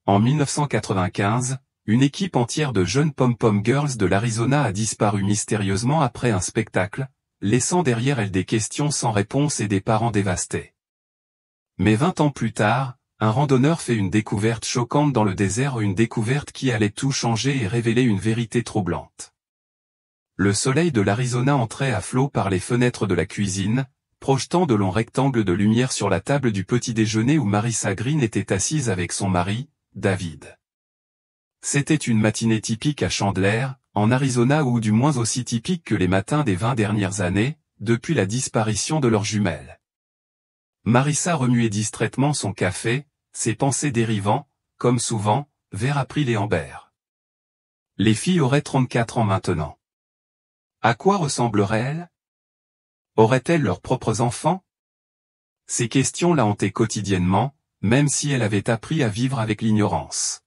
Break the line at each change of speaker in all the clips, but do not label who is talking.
En 1995, une équipe entière de jeunes pom-pom girls de l'Arizona a disparu mystérieusement après un spectacle, laissant derrière elles des questions sans réponse et des parents dévastés. Mais 20 ans plus tard, un randonneur fait une découverte choquante dans le désert, une découverte qui allait tout changer et révéler une vérité troublante. Le soleil de l'Arizona entrait à flot par les fenêtres de la cuisine, projetant de longs rectangles de lumière sur la table du petit déjeuner où Marissa Green était assise avec son mari, David. C'était une matinée typique à Chandler, en Arizona, ou du moins aussi typique que les matins des 20 dernières années, depuis la disparition de leurs jumelles. Marissa remuait distraitement son café, ses pensées dérivant, comme souvent, vers April et Amber. Les filles auraient 34 ans maintenant. À quoi ressembleraient-elles? Auraient-elles leurs propres enfants? Ces questions la hantaient quotidiennement, même si elle avait appris à vivre avec l'ignorance.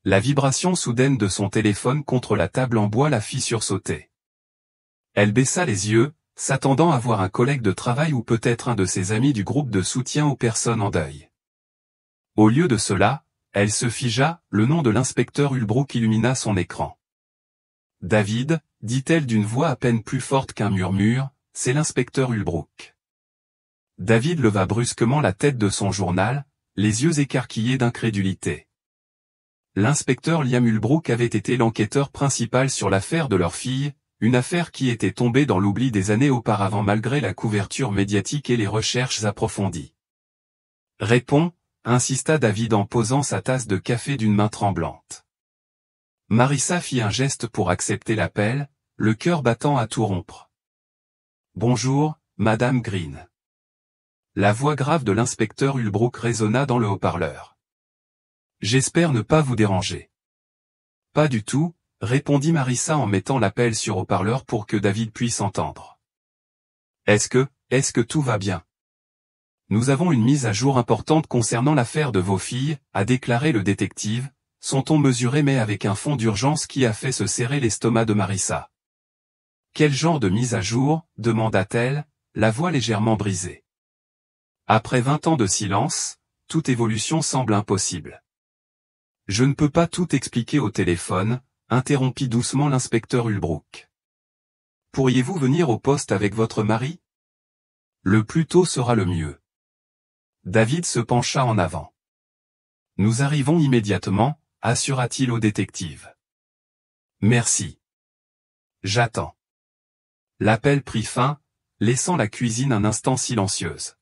La vibration soudaine de son téléphone contre la table en bois la fit sursauter. Elle baissa les yeux, s'attendant à voir un collègue de travail ou peut-être un de ses amis du groupe de soutien aux personnes en deuil. Au lieu de cela, elle se figea, le nom de l'inspecteur Ulbrook illumina son écran. « David », dit-elle d'une voix à peine plus forte qu'un murmure, « c'est l'inspecteur Ulbrook. » David leva brusquement la tête de son journal, les yeux écarquillés d'incrédulité. L'inspecteur Liam Ulbrook avait été l'enquêteur principal sur l'affaire de leur fille, une affaire qui était tombée dans l'oubli des années auparavant malgré la couverture médiatique et les recherches approfondies. « Réponds », insista David en posant sa tasse de café d'une main tremblante. Marissa fit un geste pour accepter l'appel, le cœur battant à tout rompre. « Bonjour, Madame Green. » La voix grave de l'inspecteur Ulbrook résonna dans le haut-parleur. « J'espère ne pas vous déranger. »« Pas du tout », répondit Marissa en mettant l'appel sur haut-parleur pour que David puisse entendre. « Est-ce que tout va bien? Nous avons une mise à jour importante concernant l'affaire de vos filles, a déclaré le détective, son ton mesuré mais avec un fond d'urgence qui a fait se serrer l'estomac de Marissa. « Quel genre de mise à jour ?» demanda-t-elle, la voix légèrement brisée. Après 20 ans de silence, toute évolution semble impossible. « Je ne peux pas tout expliquer au téléphone », interrompit doucement l'inspecteur Ulbrook. « Pourriez-vous venir au poste avec votre mari? Le plus tôt sera le mieux. » David se pencha en avant. « Nous arrivons immédiatement », assura-t-il au détective. « Merci. J'attends. » L'appel prit fin, laissant la cuisine un instant silencieuse.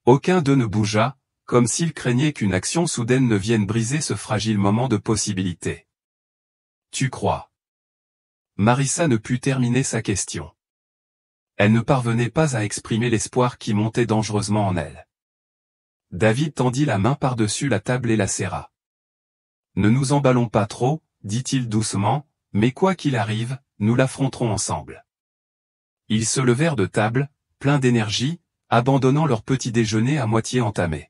Aucun d'eux ne bougea, comme s'ils craignaient qu'une action soudaine ne vienne briser ce fragile moment de possibilité. « Tu crois? » Marissa ne put terminer sa question. Elle ne parvenait pas à exprimer l'espoir qui montait dangereusement en elle. David tendit la main par-dessus la table et la serra. « Ne nous emballons pas trop, dit-il doucement, mais quoi qu'il arrive, nous l'affronterons ensemble. » Ils se levèrent de table, pleins d'énergie, abandonnant leur petit déjeuner à moitié entamé.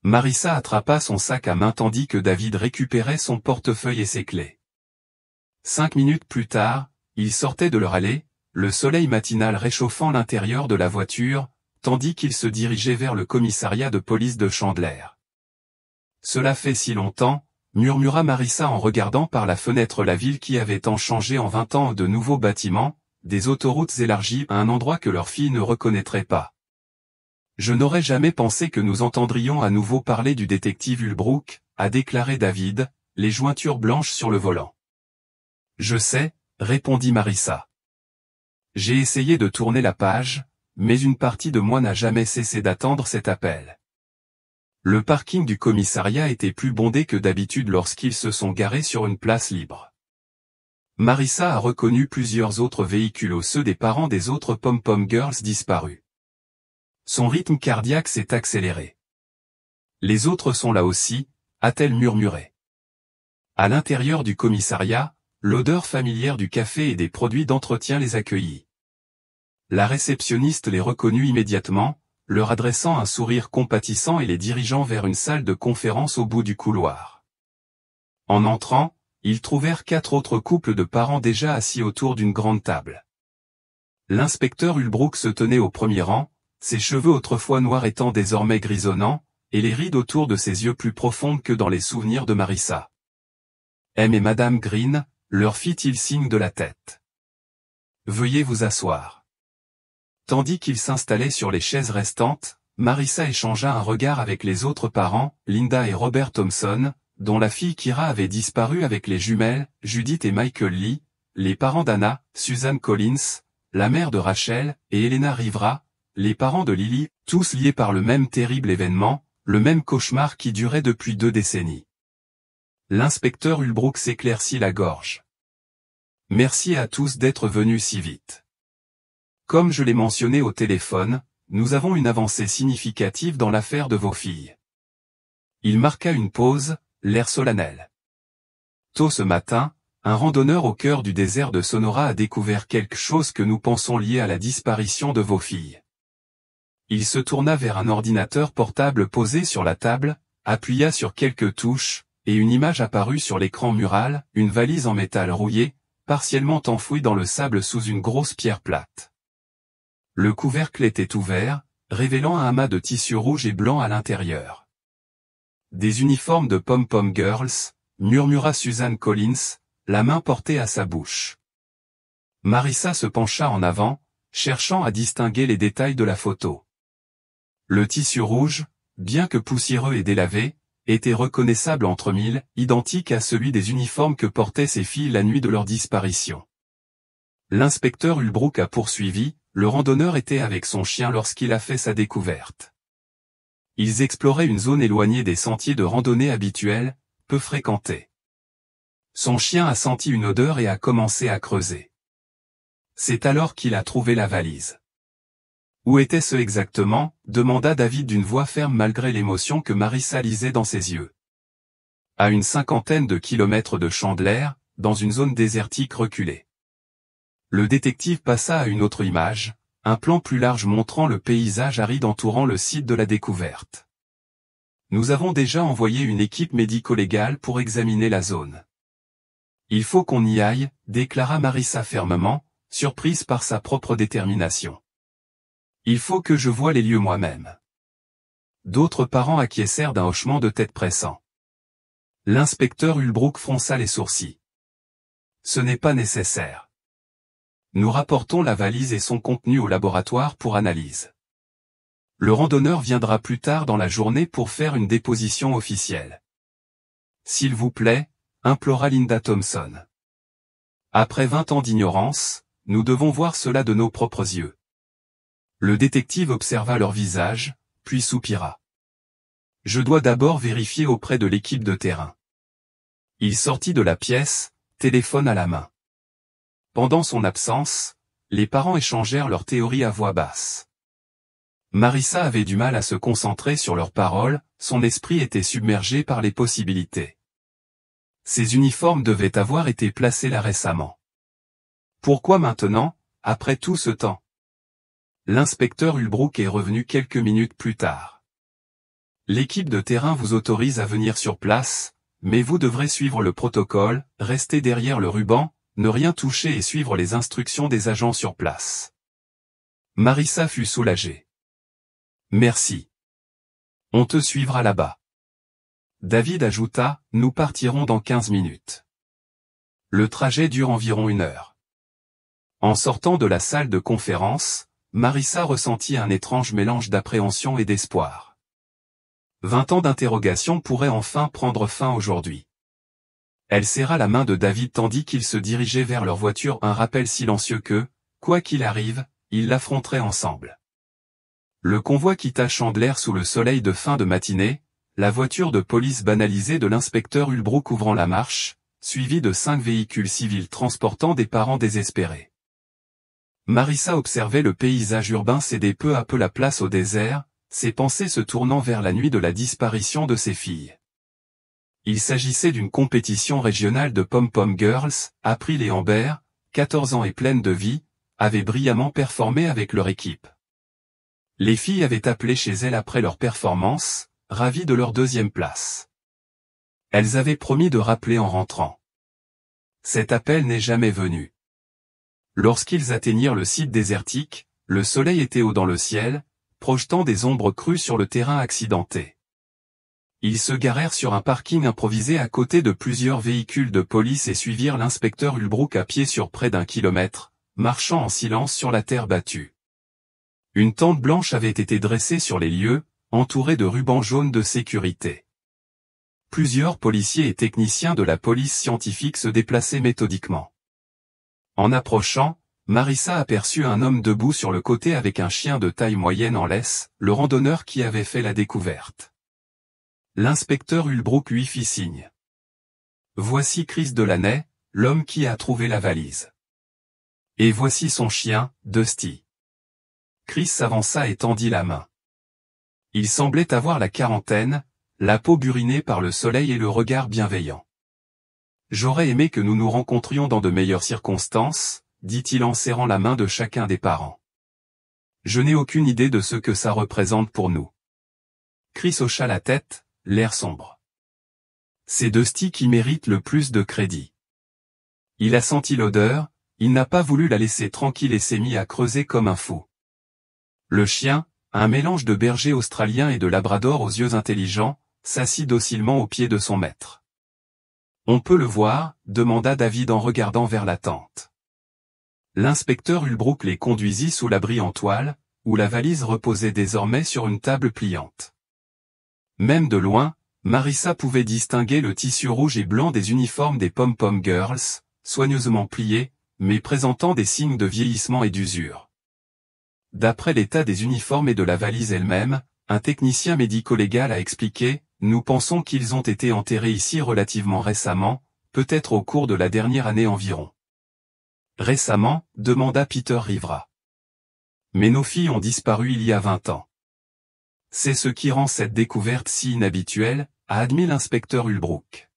Marissa attrapa son sac à main tandis que David récupérait son portefeuille et ses clés. 5 minutes plus tard, ils sortaient de leur allée, le soleil matinal réchauffant l'intérieur de la voiture, tandis qu'ils se dirigeaient vers le commissariat de police de Chandler. « Cela fait si longtemps », murmura Marissa en regardant par la fenêtre la ville qui avait tant changé en 20 ans, de nouveaux bâtiments, des autoroutes élargies à un endroit que leur fille ne reconnaîtrait pas. « Je n'aurais jamais pensé que nous entendrions à nouveau parler du détective Ulbrook, a déclaré David, les jointures blanches sur le volant. « Je sais, répondit Marissa. J'ai essayé de tourner la page, mais une partie de moi n'a jamais cessé d'attendre cet appel. » Le parking du commissariat était plus bondé que d'habitude lorsqu'ils se sont garés sur une place libre. Marissa a reconnu plusieurs autres véhicules aux ceux des parents des autres pom-pom girls disparus. Son rythme cardiaque s'est accéléré. « Les autres sont là aussi », a-t-elle murmuré. À l'intérieur du commissariat, l'odeur familière du café et des produits d'entretien les accueillit. La réceptionniste les reconnut immédiatement, leur adressant un sourire compatissant et les dirigeant vers une salle de conférence au bout du couloir. En entrant, ils trouvèrent 4 autres couples de parents déjà assis autour d'une grande table. L'inspecteur Ulbrook se tenait au premier rang, ses cheveux autrefois noirs étant désormais grisonnants, et les rides autour de ses yeux plus profondes que dans les souvenirs de Marissa. M et Madame Green, leur fit-il signe de la tête. Veuillez vous asseoir. Tandis qu'ils s'installaient sur les chaises restantes, Marissa échangea un regard avec les autres parents, Linda et Robert Thompson, dont la fille Kira avait disparu avec les jumelles, Judith et Michael Lee, les parents d'Anna, Susan Collins, la mère de Rachel, et Elena Rivera, les parents de Lily, tous liés par le même terrible événement, le même cauchemar qui durait depuis 2 décennies. L'inspecteur Ulbrook s'éclaircit la gorge. Merci à tous d'être venus si vite. Comme je l'ai mentionné au téléphone, nous avons une avancée significative dans l'affaire de vos filles. Il marqua une pause, l'air solennel. Tôt ce matin, un randonneur au cœur du désert de Sonora a découvert quelque chose que nous pensons lié à la disparition de vos filles. Il se tourna vers un ordinateur portable posé sur la table, appuya sur quelques touches, et une image apparut sur l'écran mural, une valise en métal rouillé, partiellement enfouie dans le sable sous une grosse pierre plate. Le couvercle était ouvert, révélant un amas de tissu rouge et blanc à l'intérieur. Des uniformes de pom-pom girls, murmura Susan Collins, la main portée à sa bouche. Marissa se pencha en avant, cherchant à distinguer les détails de la photo. Le tissu rouge, bien que poussiéreux et délavé, était reconnaissable entre mille, identique à celui des uniformes que portaient ses filles la nuit de leur disparition. L'inspecteur Ulbrook a poursuivi, le randonneur était avec son chien lorsqu'il a fait sa découverte. Ils exploraient une zone éloignée des sentiers de randonnée habituels, peu fréquentés. Son chien a senti une odeur et a commencé à creuser. C'est alors qu'il a trouvé la valise. Où était-ce exactement? Demanda David d'une voix ferme malgré l'émotion que Marissa lisait dans ses yeux. À une 50aine de kilomètres de Chandler, dans une zone désertique reculée. Le détective passa à une autre image, un plan plus large montrant le paysage aride entourant le site de la découverte. Nous avons déjà envoyé une équipe médico-légale pour examiner la zone. Il faut qu'on y aille, déclara Marissa fermement, surprise par sa propre détermination. Il faut que je voie les lieux moi-même. D'autres parents acquiescèrent d'un hochement de tête pressant. L'inspecteur Ulbrook fronça les sourcils. Ce n'est pas nécessaire. Nous rapportons la valise et son contenu au laboratoire pour analyse. Le randonneur viendra plus tard dans la journée pour faire une déposition officielle. S'il vous plaît, implora Linda Thompson. Après 20 ans d'ignorance, nous devons voir cela de nos propres yeux. Le détective observa leur visage, puis soupira. Je dois d'abord vérifier auprès de l'équipe de terrain. Il sortit de la pièce, téléphone à la main. Pendant son absence, les parents échangèrent leurs théories à voix basse. Marissa avait du mal à se concentrer sur leurs paroles, son esprit était submergé par les possibilités. Ces uniformes devaient avoir été placés là récemment. Pourquoi maintenant, après tout ce temps? L'inspecteur Ulbrook est revenu quelques minutes plus tard. L'équipe de terrain vous autorise à venir sur place, mais vous devrez suivre le protocole, rester derrière le ruban, ne rien toucher et suivre les instructions des agents sur place. Marissa fut soulagée. Merci. On te suivra là-bas. David ajouta, nous partirons dans 15 minutes. Le trajet dure environ 1 heure. En sortant de la salle de conférence, Marissa ressentit un étrange mélange d'appréhension et d'espoir. 20 ans d'interrogation pourraient enfin prendre fin aujourd'hui. Elle serra la main de David tandis qu'ils se dirigeaient vers leur voiture, un rappel silencieux que, quoi qu'il arrive, ils l'affronteraient ensemble. Le convoi quitta Chandler sous le soleil de fin de matinée, la voiture de police banalisée de l'inspecteur Ulbrook ouvrant la marche, suivie de 5 véhicules civils transportant des parents désespérés. Marissa observait le paysage urbain céder peu à peu la place au désert, ses pensées se tournant vers la nuit de la disparition de ses filles. Il s'agissait d'une compétition régionale de pom-pom girls, April et Amber, 14 ans et pleines de vie, avaient brillamment performé avec leur équipe. Les filles avaient appelé chez elles après leur performance, ravies de leur 2e place. Elles avaient promis de rappeler en rentrant. Cet appel n'est jamais venu. Lorsqu'ils atteignirent le site désertique, le soleil était haut dans le ciel, projetant des ombres crues sur le terrain accidenté. Ils se garèrent sur un parking improvisé à côté de plusieurs véhicules de police et suivirent l'inspecteur Ulbrook à pied sur près d'1 kilomètre, marchant en silence sur la terre battue. Une tente blanche avait été dressée sur les lieux, entourée de rubans jaunes de sécurité. Plusieurs policiers et techniciens de la police scientifique se déplaçaient méthodiquement. En approchant, Marissa aperçut un homme debout sur le côté avec un chien de taille moyenne en laisse, le randonneur qui avait fait la découverte. L'inspecteur Ulbrook lui fit signe. Voici Chris Delaney, l'homme qui a trouvé la valise. Et voici son chien, Dusty. Chris s'avança et tendit la main. Il semblait avoir la quarantaine, la peau burinée par le soleil et le regard bienveillant. J'aurais aimé que nous nous rencontrions dans de meilleures circonstances, dit-il en serrant la main de chacun des parents. Je n'ai aucune idée de ce que ça représente pour nous. Chris hocha la tête, l'air sombre. C'est Dusty qui mérite le plus de crédit. Il a senti l'odeur, il n'a pas voulu la laisser tranquille et s'est mis à creuser comme un fou. Le chien, un mélange de berger australien et de labrador aux yeux intelligents, s'assit docilement au pied de son maître. On peut le voir, demanda David en regardant vers la tente. L'inspecteur Ulbrook les conduisit sous l'abri en toile, où la valise reposait désormais sur une table pliante. Même de loin, Marissa pouvait distinguer le tissu rouge et blanc des uniformes des Pom-Pom Girls, soigneusement pliés, mais présentant des signes de vieillissement et d'usure. D'après l'état des uniformes et de la valise elle-même, un technicien médico-légal a expliqué « Nous pensons qu'ils ont été enterrés ici relativement récemment, peut-être au cours de la dernière année environ. » Récemment, demanda Peter Rivera. Mais nos filles ont disparu il y a 20 ans. C'est ce qui rend cette découverte si inhabituelle, a admis l'inspecteur Ulbrook.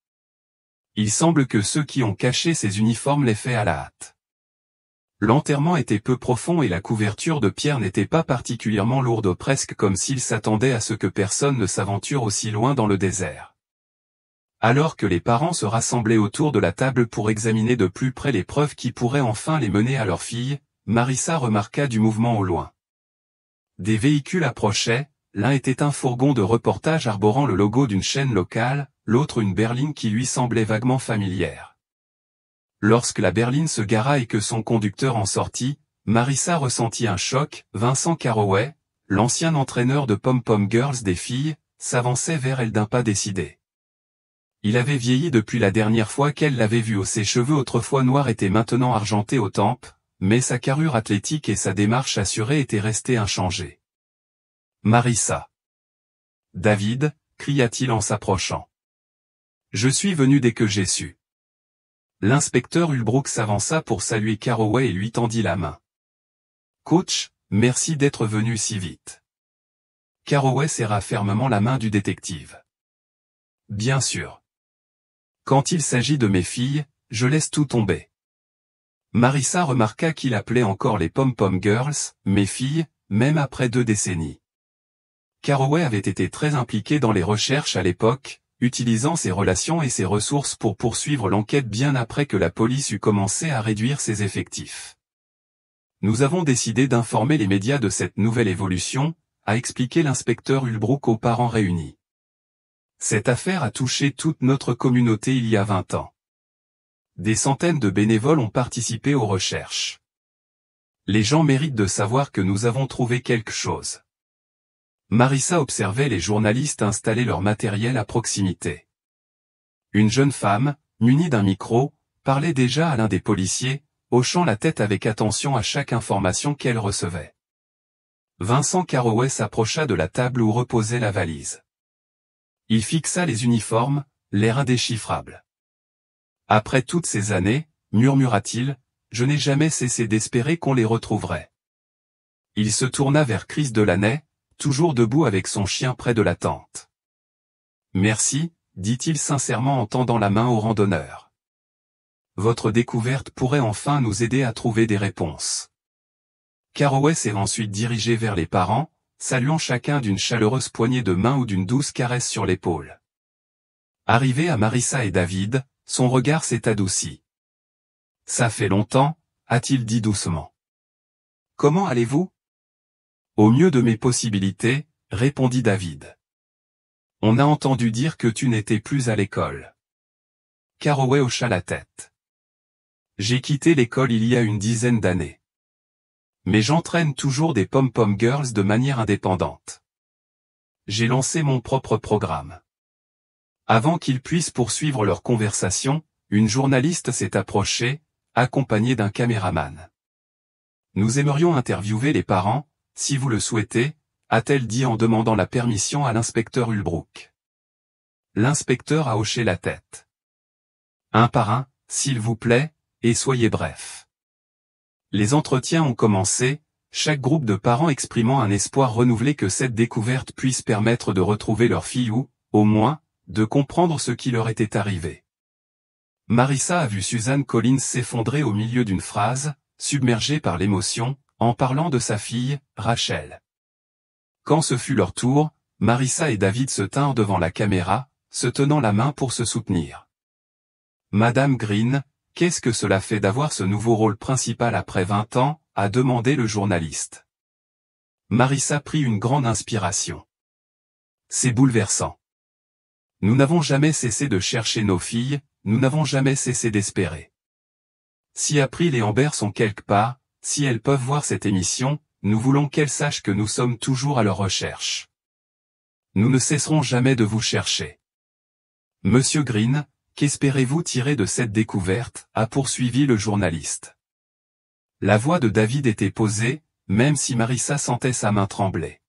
Il semble que ceux qui ont caché ces uniformes l'aient fait à la hâte. L'enterrement était peu profond et la couverture de pierre n'était pas particulièrement lourde, presque comme s'il s'attendait à ce que personne ne s'aventure aussi loin dans le désert. Alors que les parents se rassemblaient autour de la table pour examiner de plus près les preuves qui pourraient enfin les mener à leur fille, Marissa remarqua du mouvement au loin. Des véhicules approchaient, l'un était un fourgon de reportage arborant le logo d'une chaîne locale, l'autre une berline qui lui semblait vaguement familière. Lorsque la berline se gara et que son conducteur en sortit, Marissa ressentit un choc. Vincent Carroway, l'ancien entraîneur de Pom-Pom Girls des filles, s'avançait vers elle d'un pas décidé. Il avait vieilli depuis la dernière fois qu'elle l'avait vu. Ses cheveux autrefois noirs étaient maintenant argentés aux tempes, mais sa carrure athlétique et sa démarche assurée étaient restées inchangées. Marissa. David, cria-t-il en s'approchant. Je suis venu dès que j'ai su. L'inspecteur Ulbrook s'avança pour saluer Carroway et lui tendit la main. Coach, merci d'être venu si vite. Carroway serra fermement la main du détective. Bien sûr. Quand il s'agit de mes filles, je laisse tout tomber. Marissa remarqua qu'il appelait encore les Pom-Pom Girls, mes filles, même après 2 décennies. Carroway avait été très impliqué dans les recherches à l'époque, utilisant ses relations et ses ressources pour poursuivre l'enquête bien après que la police eut commencé à réduire ses effectifs. Nous avons décidé d'informer les médias de cette nouvelle évolution, a expliqué l'inspecteur Ulbrook aux parents réunis. Cette affaire a touché toute notre communauté il y a 20 ans. Des centaines de bénévoles ont participé aux recherches. Les gens méritent de savoir que nous avons trouvé quelque chose. Marissa observait les journalistes installer leur matériel à proximité. Une jeune femme, munie d'un micro, parlait déjà à l'un des policiers, hochant la tête avec attention à chaque information qu'elle recevait. Vincent Carroway s'approcha de la table où reposait la valise. Il fixa les uniformes, l'air indéchiffrable. Après toutes ces années, murmura-t-il, je n'ai jamais cessé d'espérer qu'on les retrouverait. Il se tourna vers Chris Delaney, toujours debout avec son chien près de la tente. Merci, dit-il sincèrement en tendant la main au randonneur. Votre découverte pourrait enfin nous aider à trouver des réponses. Carroway s'est ensuite dirigé vers les parents, saluant chacun d'une chaleureuse poignée de main ou d'une douce caresse sur l'épaule. Arrivé à Marissa et David, son regard s'est adouci. Ça fait longtemps, a-t-il dit doucement. Comment allez-vous ? Au mieux de mes possibilités, répondit David. On a entendu dire que tu n'étais plus à l'école. Carroway hocha la tête. J'ai quitté l'école il y a une dizaine d'années. Mais j'entraîne toujours des pom-pom girls de manière indépendante. J'ai lancé mon propre programme. Avant qu'ils puissent poursuivre leur conversation, une journaliste s'est approchée, accompagnée d'un caméraman. Nous aimerions interviewer les parents, si vous le souhaitez, a-t-elle dit en demandant la permission à l'inspecteur Ulbrook. L'inspecteur a hoché la tête. Un par un, s'il vous plaît, et soyez bref. Les entretiens ont commencé, chaque groupe de parents exprimant un espoir renouvelé que cette découverte puisse permettre de retrouver leur fille ou, au moins, de comprendre ce qui leur était arrivé. Marissa a vu Suzanne Collins s'effondrer au milieu d'une phrase, submergée par l'émotion, en parlant de sa fille, Rachel. Quand ce fut leur tour, Marissa et David se tinrent devant la caméra, se tenant la main pour se soutenir. Madame Green, qu'est-ce que cela fait d'avoir ce nouveau rôle principal après 20 ans, a demandé le journaliste. Marissa prit une grande inspiration. C'est bouleversant. Nous n'avons jamais cessé de chercher nos filles, nous n'avons jamais cessé d'espérer. Si April et Amber sont quelque part, si elles peuvent voir cette émission, nous voulons qu'elles sachent que nous sommes toujours à leur recherche. Nous ne cesserons jamais de vous chercher. Monsieur Green, qu'espérez-vous tirer de cette découverte, a poursuivi le journaliste. La voix de David était posée, même si Marissa sentait sa main trembler.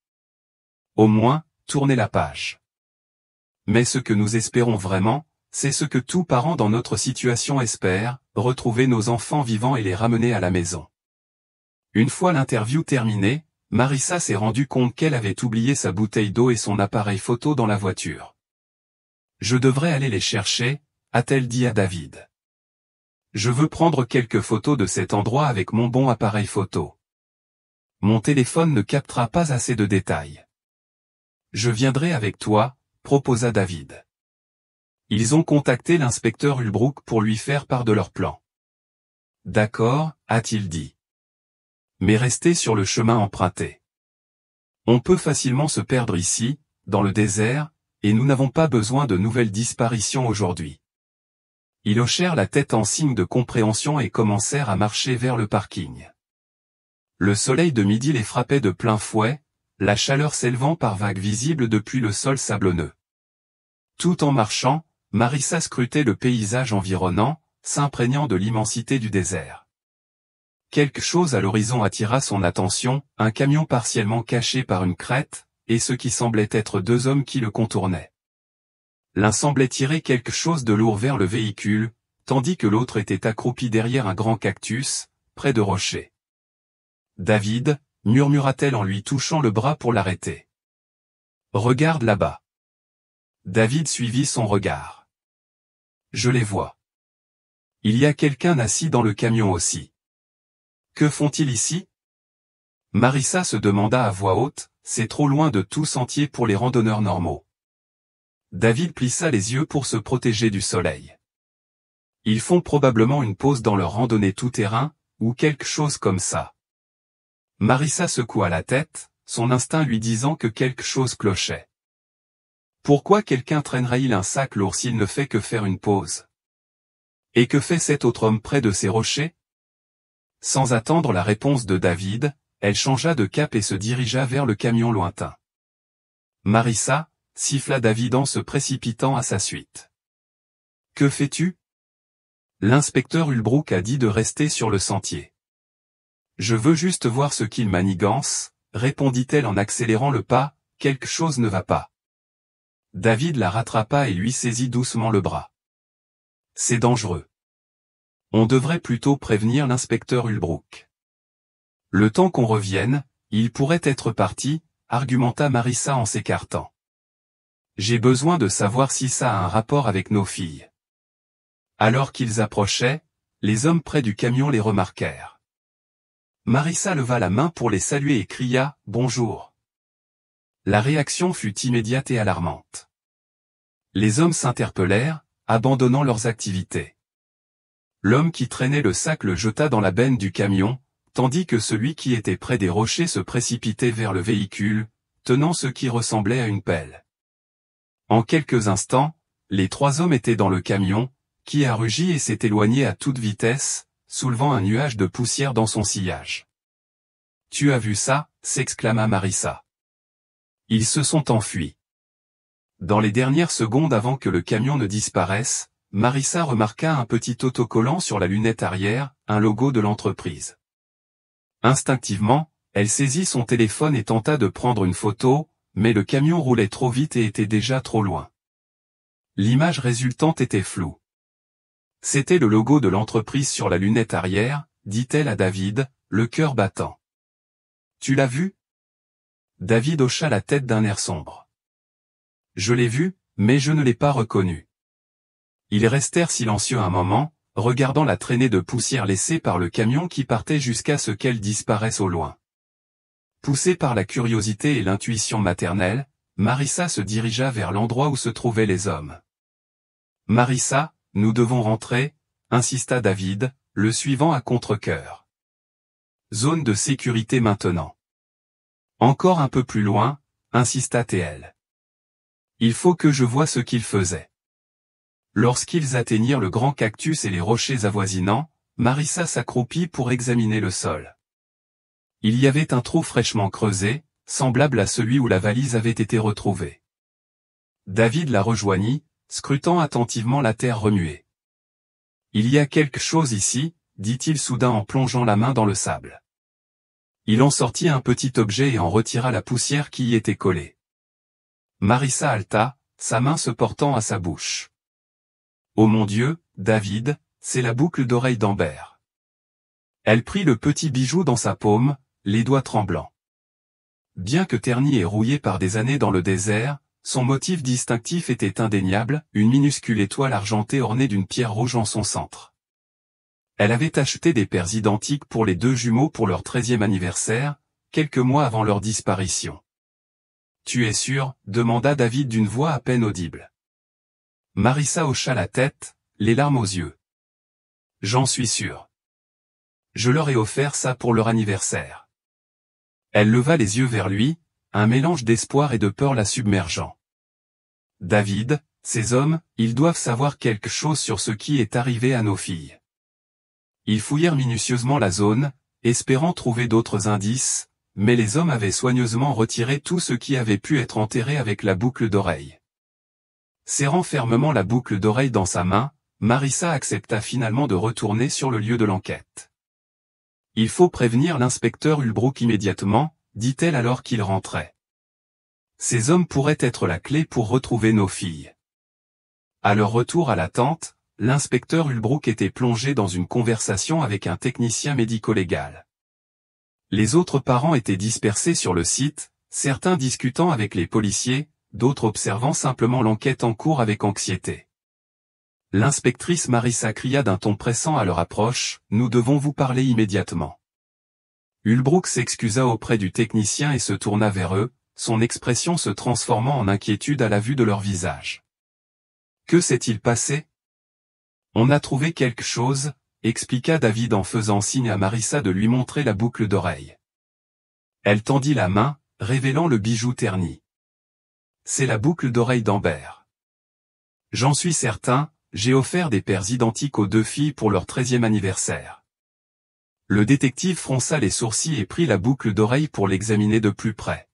Au moins, tournez la page. Mais ce que nous espérons vraiment, c'est ce que tout parent dans notre situation espère, retrouver nos enfants vivants et les ramener à la maison. Une fois l'interview terminée, Marissa s'est rendue compte qu'elle avait oublié sa bouteille d'eau et son appareil photo dans la voiture. Je devrais aller les chercher, a-t-elle dit à David. Je veux prendre quelques photos de cet endroit avec mon bon appareil photo. Mon téléphone ne captera pas assez de détails. Je viendrai avec toi, proposa David. Ils ont contacté l'inspecteur Ulbrook pour lui faire part de leur plan. D'accord, a-t-il dit. Mais restez sur le chemin emprunté. On peut facilement se perdre ici, dans le désert, et nous n'avons pas besoin de nouvelles disparitions aujourd'hui. Ils hochèrent la tête en signe de compréhension et commencèrent à marcher vers le parking. Le soleil de midi les frappait de plein fouet, la chaleur s'élevant par vagues visibles depuis le sol sablonneux. Tout en marchant, Marissa scrutait le paysage environnant, s'imprégnant de l'immensité du désert. Quelque chose à l'horizon attira son attention, un camion partiellement caché par une crête, et ce qui semblait être deux hommes qui le contournaient. L'un semblait tirer quelque chose de lourd vers le véhicule, tandis que l'autre était accroupi derrière un grand cactus, près de rochers. « David » murmura-t-elle en lui touchant le bras pour l'arrêter. « Regarde là-bas. » David suivit son regard. « Je les vois. Il y a quelqu'un assis dans le camion aussi. Que font-ils ici ?» Marissa se demanda à voix haute, c'est trop loin de tout sentier pour les randonneurs normaux. David plissa les yeux pour se protéger du soleil. Ils font probablement une pause dans leur randonnée tout-terrain, ou quelque chose comme ça. Marissa secoua la tête, son instinct lui disant que quelque chose clochait. Pourquoi quelqu'un traînerait-il un sac lourd s'il ne fait que faire une pause? Et que fait cet autre homme près de ces rochers? Sans attendre la réponse de David, elle changea de cap et se dirigea vers le camion lointain. Marissa, siffla David en se précipitant à sa suite. Que fais-tu? L'inspecteur Ulbrook a dit de rester sur le sentier. Je veux juste voir ce qu'il manigance, répondit-elle en accélérant le pas, quelque chose ne va pas. David la rattrapa et lui saisit doucement le bras. C'est dangereux. On devrait plutôt prévenir l'inspecteur Ulbrook. Le temps qu'on revienne, il pourrait être parti, argumenta Marissa en s'écartant. J'ai besoin de savoir si ça a un rapport avec nos filles. Alors qu'ils approchaient, les hommes près du camion les remarquèrent. Marissa leva la main pour les saluer et cria « Bonjour ». La réaction fut immédiate et alarmante. Les hommes s'interpellèrent, abandonnant leurs activités. L'homme qui traînait le sac le jeta dans la benne du camion, tandis que celui qui était près des rochers se précipitait vers le véhicule, tenant ce qui ressemblait à une pelle. En quelques instants, les 3 hommes étaient dans le camion, qui a rugi et s'est éloigné à toute vitesse, soulevant un nuage de poussière dans son sillage. « Tu as vu ça ?» s'exclama Marissa. Ils se sont enfuis. Dans les dernières secondes avant que le camion ne disparaisse, Marissa remarqua un petit autocollant sur la lunette arrière, un logo de l'entreprise. Instinctivement, elle saisit son téléphone et tenta de prendre une photo, mais le camion roulait trop vite et était déjà trop loin. L'image résultante était floue. C'était le logo de l'entreprise sur la lunette arrière, dit-elle à David, le cœur battant. Tu l'as vu? David hocha la tête d'un air sombre. Je l'ai vu, mais je ne l'ai pas reconnu. Ils restèrent silencieux un moment, regardant la traînée de poussière laissée par le camion qui partait jusqu'à ce qu'elle disparaisse au loin. Poussée par la curiosité et l'intuition maternelle, Marissa se dirigea vers l'endroit où se trouvaient les hommes. « Marissa, nous devons rentrer » insista David, le suivant à contre-cœur. « Zone de sécurité maintenant. » Encore un peu plus loin, insista TL. « Il faut que je voie ce qu'ils faisaient. » Lorsqu'ils atteignirent le grand cactus et les rochers avoisinants, Marissa s'accroupit pour examiner le sol. Il y avait un trou fraîchement creusé, semblable à celui où la valise avait été retrouvée. David la rejoignit, scrutant attentivement la terre remuée. « Il y a quelque chose ici » dit-il soudain en plongeant la main dans le sable. Il en sortit un petit objet et en retira la poussière qui y était collée. Marissa halta, sa main se portant à sa bouche. « Oh mon Dieu, David, c'est la boucle d'oreille d'Amber. » Elle prit le petit bijou dans sa paume, les doigts tremblants. Bien que terni et rouillé par des années dans le désert, son motif distinctif était indéniable, une minuscule étoile argentée ornée d'une pierre rouge en son centre. Elle avait acheté des paires identiques pour les 2 jumeaux pour leur 13e anniversaire, quelques mois avant leur disparition. « Tu es sûr ?» demanda David d'une voix à peine audible. Marissa hocha la tête, les larmes aux yeux. « J'en suis sûr. Je leur ai offert ça pour leur anniversaire. » Elle leva les yeux vers lui, un mélange d'espoir et de peur la submergeant. « David, ces hommes, ils doivent savoir quelque chose sur ce qui est arrivé à nos filles. » Ils fouillèrent minutieusement la zone, espérant trouver d'autres indices, mais les hommes avaient soigneusement retiré tout ce qui avait pu être enterré avec la boucle d'oreille. Serrant fermement la boucle d'oreille dans sa main, Marissa accepta finalement de retourner sur le lieu de l'enquête. « Il faut prévenir l'inspecteur Ulbrook immédiatement » dit-elle alors qu'il rentrait. « Ces hommes pourraient être la clé pour retrouver nos filles. » À leur retour à la tente, l'inspecteur Ulbrook était plongé dans une conversation avec un technicien médico-légal. Les autres parents étaient dispersés sur le site, certains discutant avec les policiers, d'autres observant simplement l'enquête en cours avec anxiété. L'inspectrice Marissa cria d'un ton pressant à leur approche, « Nous devons vous parler immédiatement. » Ulbrook s'excusa auprès du technicien et se tourna vers eux, son expression se transformant en inquiétude à la vue de leur visage. « Que s'est-il passé ? » « On a trouvé quelque chose, » expliqua David en faisant signe à Marissa de lui montrer la boucle d'oreille. Elle tendit la main, révélant le bijou terni. « C'est la boucle d'oreille d'Amber. J'en suis certain, j'ai offert des paires identiques aux 2 filles pour leur 13e anniversaire. » Le détective fronça les sourcils et prit la boucle d'oreille pour l'examiner de plus près.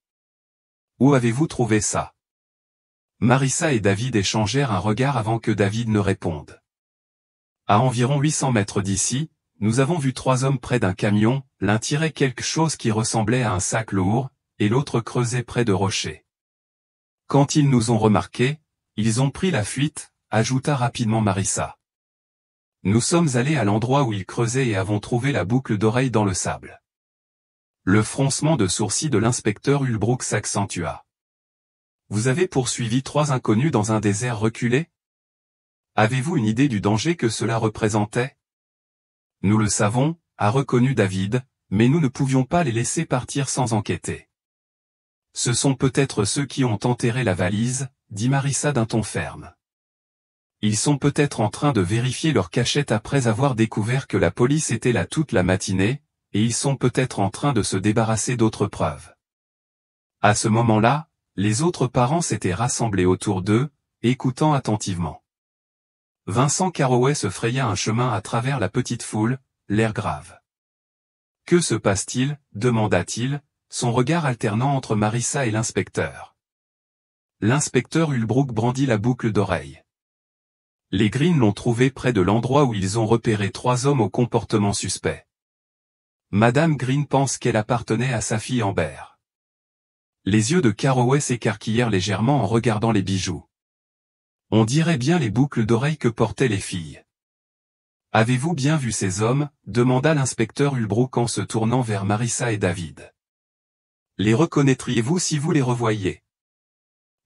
« Où avez-vous trouvé ça ?» Marissa et David échangèrent un regard avant que David ne réponde. « À environ 800 mètres d'ici, nous avons vu 3 hommes près d'un camion, l'un tirait quelque chose qui ressemblait à un sac lourd, et l'autre creusait près de rochers. Quand ils nous ont remarqués, ils ont pris la fuite, » ajouta rapidement Marissa. « Nous sommes allés à l'endroit où ils creusaient et avons trouvé la boucle d'oreille dans le sable. » Le froncement de sourcils de l'inspecteur Ulbrook s'accentua. « Vous avez poursuivi 3 inconnus dans un désert reculé ? Avez-vous une idée du danger que cela représentait ? » « Nous le savons, » a reconnu David, « mais nous ne pouvions pas les laisser partir sans enquêter. »« Ce sont peut-être ceux qui ont enterré la valise, » dit Marissa d'un ton ferme. « Ils sont peut-être en train de vérifier leur cachette après avoir découvert que la police était là toute la matinée, et ils sont peut-être en train de se débarrasser d'autres preuves. » À ce moment-là, Les autres parents s'étaient rassemblés autour d'eux, écoutant attentivement. Vincent Carroway se fraya un chemin à travers la petite foule, l'air grave. « Que se passe-t-il » demanda-t-il, son regard alternant entre Marissa et l'inspecteur. L'inspecteur Ulbrook brandit la boucle d'oreille. Les Green l'ont trouvé près de l'endroit où ils ont repéré 3 hommes au comportement suspect. Madame Green pense qu'elle appartenait à sa fille Amber. Les yeux de Carroway s'écarquillèrent légèrement en regardant les bijoux. On dirait bien les boucles d'oreilles que portaient les filles. « Avez-vous bien vu ces hommes » demanda l'inspecteur Ulbrook en se tournant vers Marissa et David. « Les reconnaîtriez-vous si vous les revoyiez »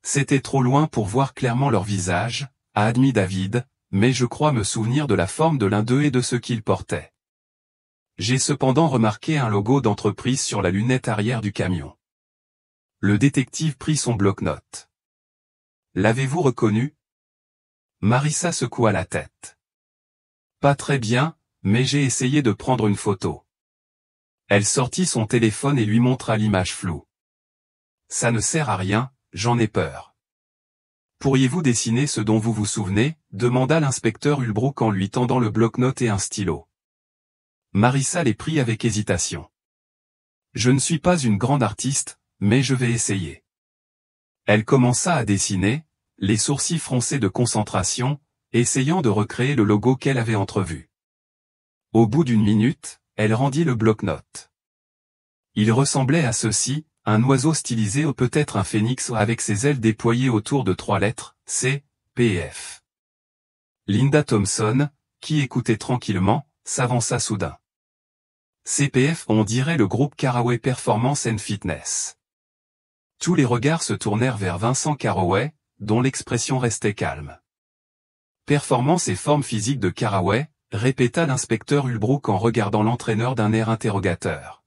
C'était trop loin pour voir clairement leur visage, a admis David, mais je crois me souvenir de la forme de l'un d'eux et de ce qu'ils portaient. J'ai cependant remarqué un logo d'entreprise sur la lunette arrière du camion. Le détective prit son bloc-notes. L'avez-vous reconnu ? Marissa secoua la tête. Pas très bien, mais j'ai essayé de prendre une photo. Elle sortit son téléphone et lui montra l'image floue. Ça ne sert à rien, j'en ai peur. Pourriez-vous dessiner ce dont vous vous souvenez ? Demanda l'inspecteur Ulbrook en lui tendant le bloc-notes et un stylo. Marissa les prit avec hésitation. Je ne suis pas une grande artiste, mais je vais essayer. Elle commença à dessiner, les sourcils froncés de concentration, essayant de recréer le logo qu'elle avait entrevu. Au bout d'une minute, elle rendit le bloc-notes. Il ressemblait à ceci, un oiseau stylisé ou peut-être un phénix avec ses ailes déployées autour de 3 lettres, C, P et F. Linda Thompson, qui écoutait tranquillement, s'avança soudain. CPF, on dirait le groupe Carroway Performance and Fitness. Tous les regards se tournèrent vers Vincent Carroway, dont l'expression restait calme. Performance et forme physique de Carroway, répéta l'inspecteur Ulbrook en regardant l'entraîneur d'un air interrogateur.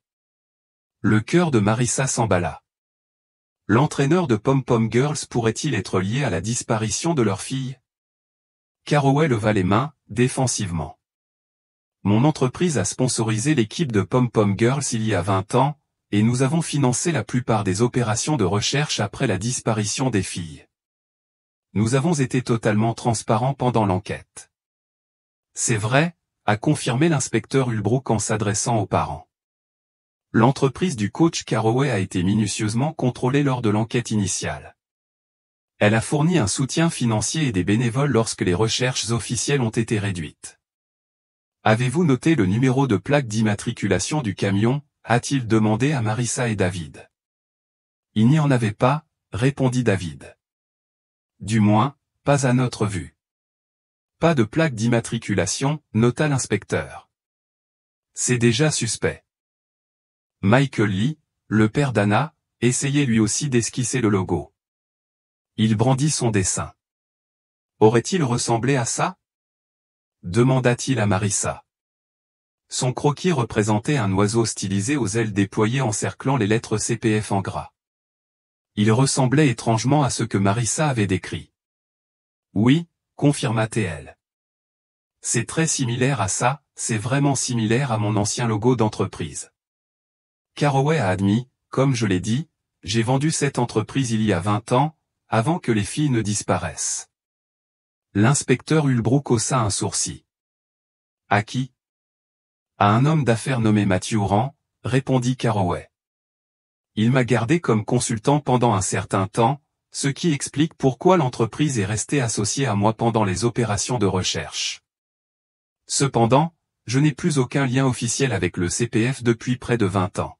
Le cœur de Marissa s'emballa. L'entraîneur de Pom Pom Girls pourrait-il être lié à la disparition de leur fille ? Carroway leva les mains, défensivement. Mon entreprise a sponsorisé l'équipe de Pom Pom Girls il y a 20 ans, et nous avons financé la plupart des opérations de recherche après la disparition des filles. Nous avons été totalement transparents pendant l'enquête. C'est vrai, a confirmé l'inspecteur Ulbrook en s'adressant aux parents. L'entreprise du coach Carroway a été minutieusement contrôlée lors de l'enquête initiale. Elle a fourni un soutien financier et des bénévoles lorsque les recherches officielles ont été réduites. Avez-vous noté le numéro de plaque d'immatriculation du camion ? A-t-il demandé à Marissa et David. Il n'y en avait pas, répondit David. Du moins, pas à notre vue. Pas de plaque d'immatriculation, nota l'inspecteur. C'est déjà suspect. Michael Lee, le père d'Anna, essayait lui aussi d'esquisser le logo. Il brandit son dessin. Aurait-il ressemblé à ça ? Demanda-t-il à Marissa. Son croquis représentait un oiseau stylisé aux ailes déployées encerclant les lettres CPF en gras. Il ressemblait étrangement à ce que Marissa avait décrit. Oui, confirma-t-elle. C'est très similaire à ça, c'est vraiment similaire à mon ancien logo d'entreprise. Carroway a admis, comme je l'ai dit, j'ai vendu cette entreprise il y a 20 ans, avant que les filles ne disparaissent. L'inspecteur Ulbrook haussa un sourcil. À qui ? À un homme d'affaires nommé Matthew Rand, répondit Carroway. Il m'a gardé comme consultant pendant un certain temps, ce qui explique pourquoi l'entreprise est restée associée à moi pendant les opérations de recherche. Cependant, je n'ai plus aucun lien officiel avec le CPF depuis près de 20 ans.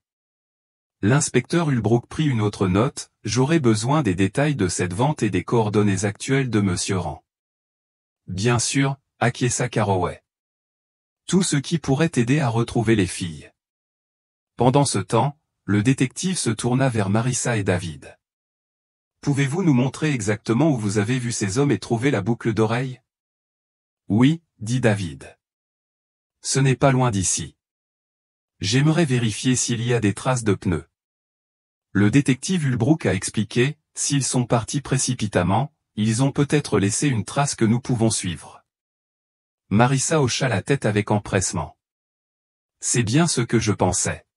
L'inspecteur Ulbrook prit une autre note, j'aurais besoin des détails de cette vente et des coordonnées actuelles de Monsieur Rand. Bien sûr, acquiesça Carroway. Tout ce qui pourrait aider à retrouver les filles. Pendant ce temps, le détective se tourna vers Marissa et David. Pouvez-vous nous montrer exactement où vous avez vu ces hommes et trouvé la boucle d'oreille ? Oui, dit David. Ce n'est pas loin d'ici. J'aimerais vérifier s'il y a des traces de pneus. Le détective Ulbrook a expliqué, s'ils sont partis précipitamment, ils ont peut-être laissé une trace que nous pouvons suivre. Marissa hocha la tête avec empressement. C'est bien ce que je pensais.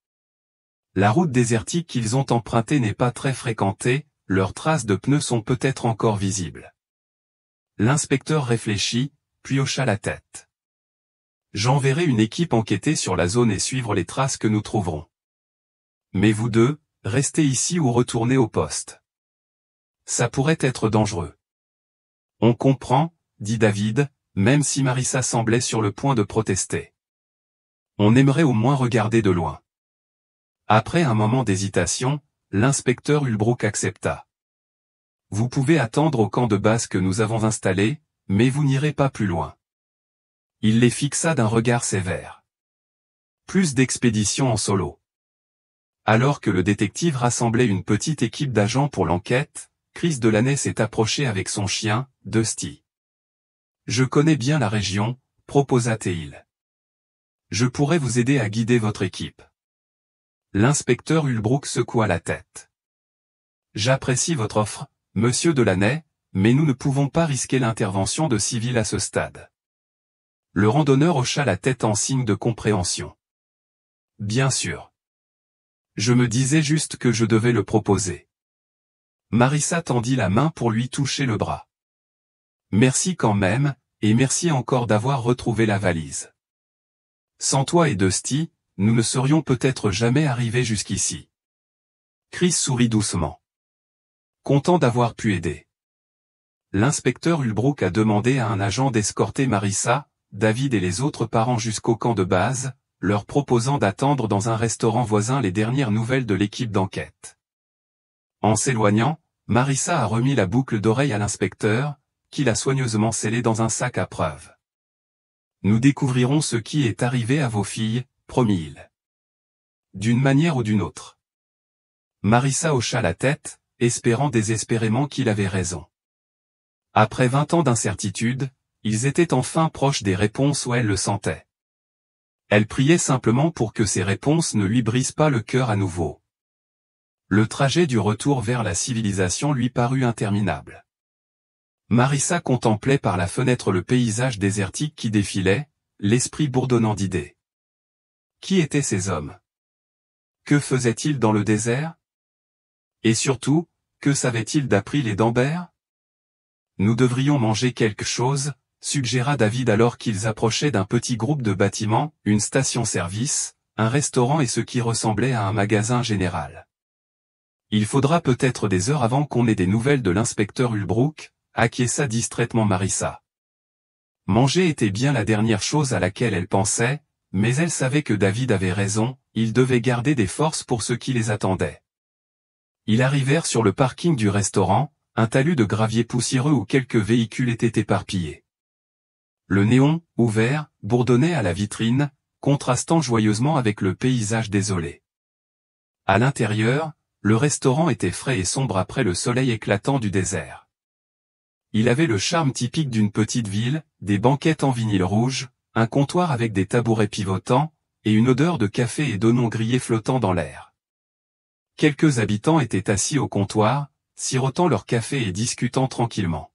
La route désertique qu'ils ont empruntée n'est pas très fréquentée, leurs traces de pneus sont peut-être encore visibles. L'inspecteur réfléchit, puis hocha la tête. J'enverrai une équipe enquêter sur la zone et suivre les traces que nous trouverons. Mais vous deux, restez ici ou retournez au poste. Ça pourrait être dangereux. On comprend, dit David, même si Marissa semblait sur le point de protester. On aimerait au moins regarder de loin. Après un moment d'hésitation, l'inspecteur Ulbrook accepta. Vous pouvez attendre au camp de base que nous avons installé, mais vous n'irez pas plus loin. Il les fixa d'un regard sévère. Plus d'expéditions en solo. Alors que le détective rassemblait une petite équipe d'agents pour l'enquête, Chris Delaney s'est approché avec son chien, Dusty. Je connais bien la région, proposa-t-il. Je pourrais vous aider à guider votre équipe. L'inspecteur Ulbrook secoua la tête. J'apprécie votre offre, monsieur Delaney, mais nous ne pouvons pas risquer l'intervention de civils à ce stade. Le randonneur hocha la tête en signe de compréhension. Bien sûr. Je me disais juste que je devais le proposer. Marissa tendit la main pour lui toucher le bras. Merci quand même, et merci encore d'avoir retrouvé la valise. Sans toi et Dusty, nous ne serions peut-être jamais arrivés jusqu'ici. Chris sourit doucement. Content d'avoir pu aider. L'inspecteur Ulbrook a demandé à un agent d'escorter Marissa, David et les autres parents jusqu'au camp de base, leur proposant d'attendre dans un restaurant voisin les dernières nouvelles de l'équipe d'enquête. En s'éloignant, Marissa a remis la boucle d'oreille à l'inspecteur, qui l'a soigneusement scellée dans un sac à preuves. Nous découvrirons ce qui est arrivé à vos filles, promit-il. D'une manière ou d'une autre. Marissa hocha la tête, espérant désespérément qu'il avait raison. Après 20 ans d'incertitude, ils étaient enfin proches des réponses où elle le sentait. Elle priait simplement pour que ces réponses ne lui brisent pas le cœur à nouveau. Le trajet du retour vers la civilisation lui parut interminable. Marissa contemplait par la fenêtre le paysage désertique qui défilait, l'esprit bourdonnant d'idées. Qui étaient ces hommes? Que faisaient-ils dans le désert? Et surtout, que savaient-ils d'April et d'Amber? Nous devrions manger quelque chose, suggéra David alors qu'ils approchaient d'un petit groupe de bâtiments, une station-service, un restaurant et ce qui ressemblait à un magasin général. Il faudra peut-être des heures avant qu'on ait des nouvelles de l'inspecteur Ulbrook, acquiesça distraitement Marissa. Manger était bien la dernière chose à laquelle elle pensait, mais elle savait que David avait raison, ils devaient garder des forces pour ce qui les attendait. Ils arrivèrent sur le parking du restaurant, un talus de gravier poussiéreux où quelques véhicules étaient éparpillés. Le néon, ouvert, bourdonnait à la vitrine, contrastant joyeusement avec le paysage désolé. À l'intérieur, le restaurant était frais et sombre après le soleil éclatant du désert. Il avait le charme typique d'une petite ville, des banquettes en vinyle rouge, un comptoir avec des tabourets pivotants, et une odeur de café et d'oignons grillés flottant dans l'air. Quelques habitants étaient assis au comptoir, sirotant leur café et discutant tranquillement.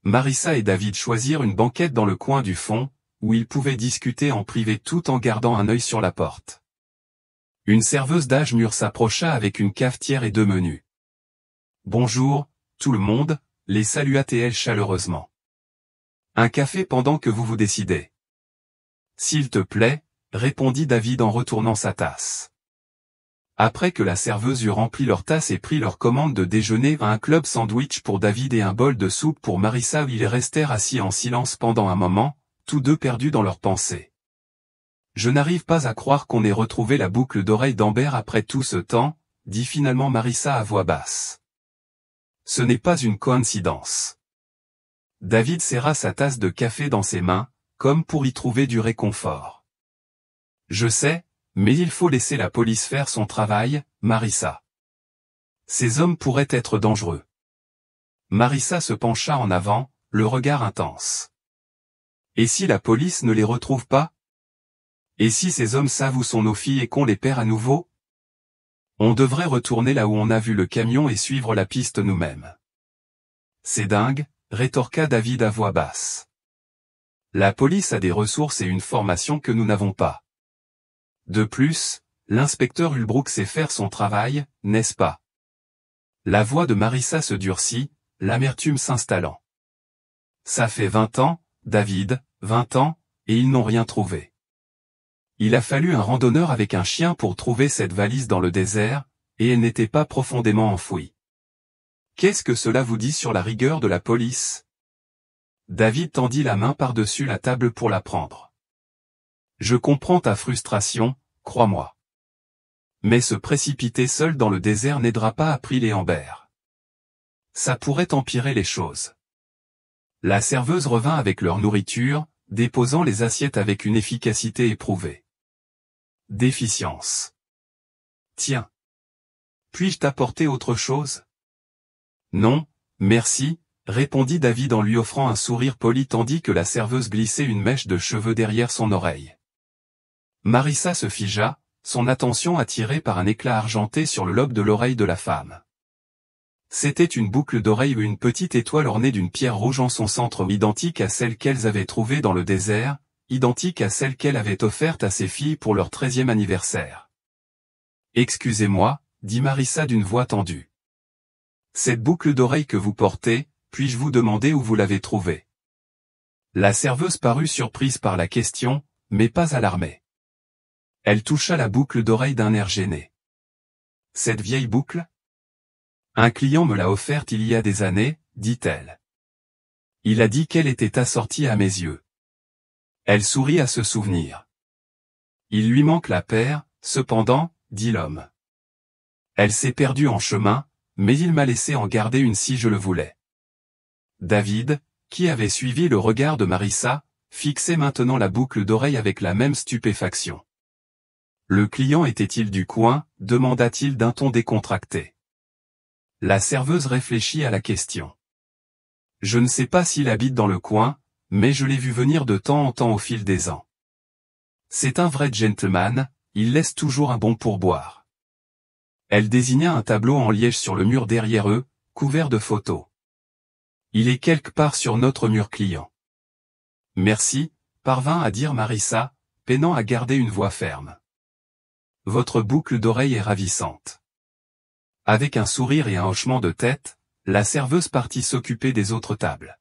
Marissa et David choisirent une banquette dans le coin du fond, où ils pouvaient discuter en privé tout en gardant un œil sur la porte. Une serveuse d'âge mûr s'approcha avec une cafetière et 2 menus. « Bonjour, tout le monde », les salua-t-elle chaleureusement. « Un café pendant que vous vous décidez. »« S'il te plaît », répondit David en retournant sa tasse. Après que la serveuse eut rempli leur tasse et pris leur commande de déjeuner, un club sandwich pour David et un bol de soupe pour Marissa, ils restèrent assis en silence pendant un moment, tous deux perdus dans leurs pensées. « Je n'arrive pas à croire qu'on ait retrouvé la boucle d'oreille d'Amber après tout ce temps, dit finalement Marissa à voix basse. Ce n'est pas une coïncidence. David serra sa tasse de café dans ses mains, comme pour y trouver du réconfort. Je sais, mais il faut laisser la police faire son travail, Marissa. Ces hommes pourraient être dangereux. Marissa se pencha en avant, le regard intense. Et si la police ne les retrouve pas? Et si ces hommes savent où sont nos filles et qu'on les perd à nouveau? On devrait retourner là où on a vu le camion et suivre la piste nous-mêmes. C'est dingue, rétorqua David à voix basse. La police a des ressources et une formation que nous n'avons pas. De plus, l'inspecteur Ulbrook sait faire son travail, n'est-ce pas? La voix de Marissa se durcit, l'amertume s'installant. Ça fait 20 ans, David, 20 ans, et ils n'ont rien trouvé. Il a fallu un randonneur avec un chien pour trouver cette valise dans le désert, et elle n'était pas profondément enfouie. Qu'est-ce que cela vous dit sur la rigueur de la police? David tendit la main par-dessus la table pour la prendre. Je comprends ta frustration, crois-moi. Mais se précipiter seul dans le désert n'aidera pas à prier Amber. Ça pourrait empirer les choses. La serveuse revint avec leur nourriture, déposant les assiettes avec une efficacité éprouvée. Déficience. Tiens. Puis-je t'apporter autre chose? Non, merci, répondit David en lui offrant un sourire poli tandis que la serveuse glissait une mèche de cheveux derrière son oreille. Marissa se figea, son attention attirée par un éclat argenté sur le lobe de l'oreille de la femme. C'était une boucle d'oreille ou une petite étoile ornée d'une pierre rouge en son centre identique à celle qu'elles avaient trouvée dans le désert, identique à celle qu'elle avait offerte à ses filles pour leur 13e anniversaire. Excusez-moi, dit Marissa d'une voix tendue. Cette boucle d'oreille que vous portez, puis-je vous demander où vous l'avez trouvée? La serveuse parut surprise par la question, mais pas alarmée. Elle toucha la boucle d'oreille d'un air gêné. Cette vieille boucle? Un client me l'a offerte il y a des années, dit-elle. Il a dit qu'elle était assortie à mes yeux. Elle sourit à ce souvenir. Il lui manque la paire, cependant, dit l'homme. Elle s'est perdue en chemin, mais il m'a laissé en garder une si je le voulais. David, qui avait suivi le regard de Marissa, fixait maintenant la boucle d'oreille avec la même stupéfaction. Le client était-il du coin, demanda-t-il d'un ton décontracté. La serveuse réfléchit à la question. Je ne sais pas s'il habite dans le coin, mais je l'ai vu venir de temps en temps au fil des ans. C'est un vrai gentleman, il laisse toujours un bon pourboire. Elle désigna un tableau en liège sur le mur derrière eux, couvert de photos. Il est quelque part sur notre mur client. Merci, parvint à dire Marissa, peinant à garder une voix ferme. Votre boucle d'oreille est ravissante. Avec un sourire et un hochement de tête, la serveuse partit s'occuper des autres tables.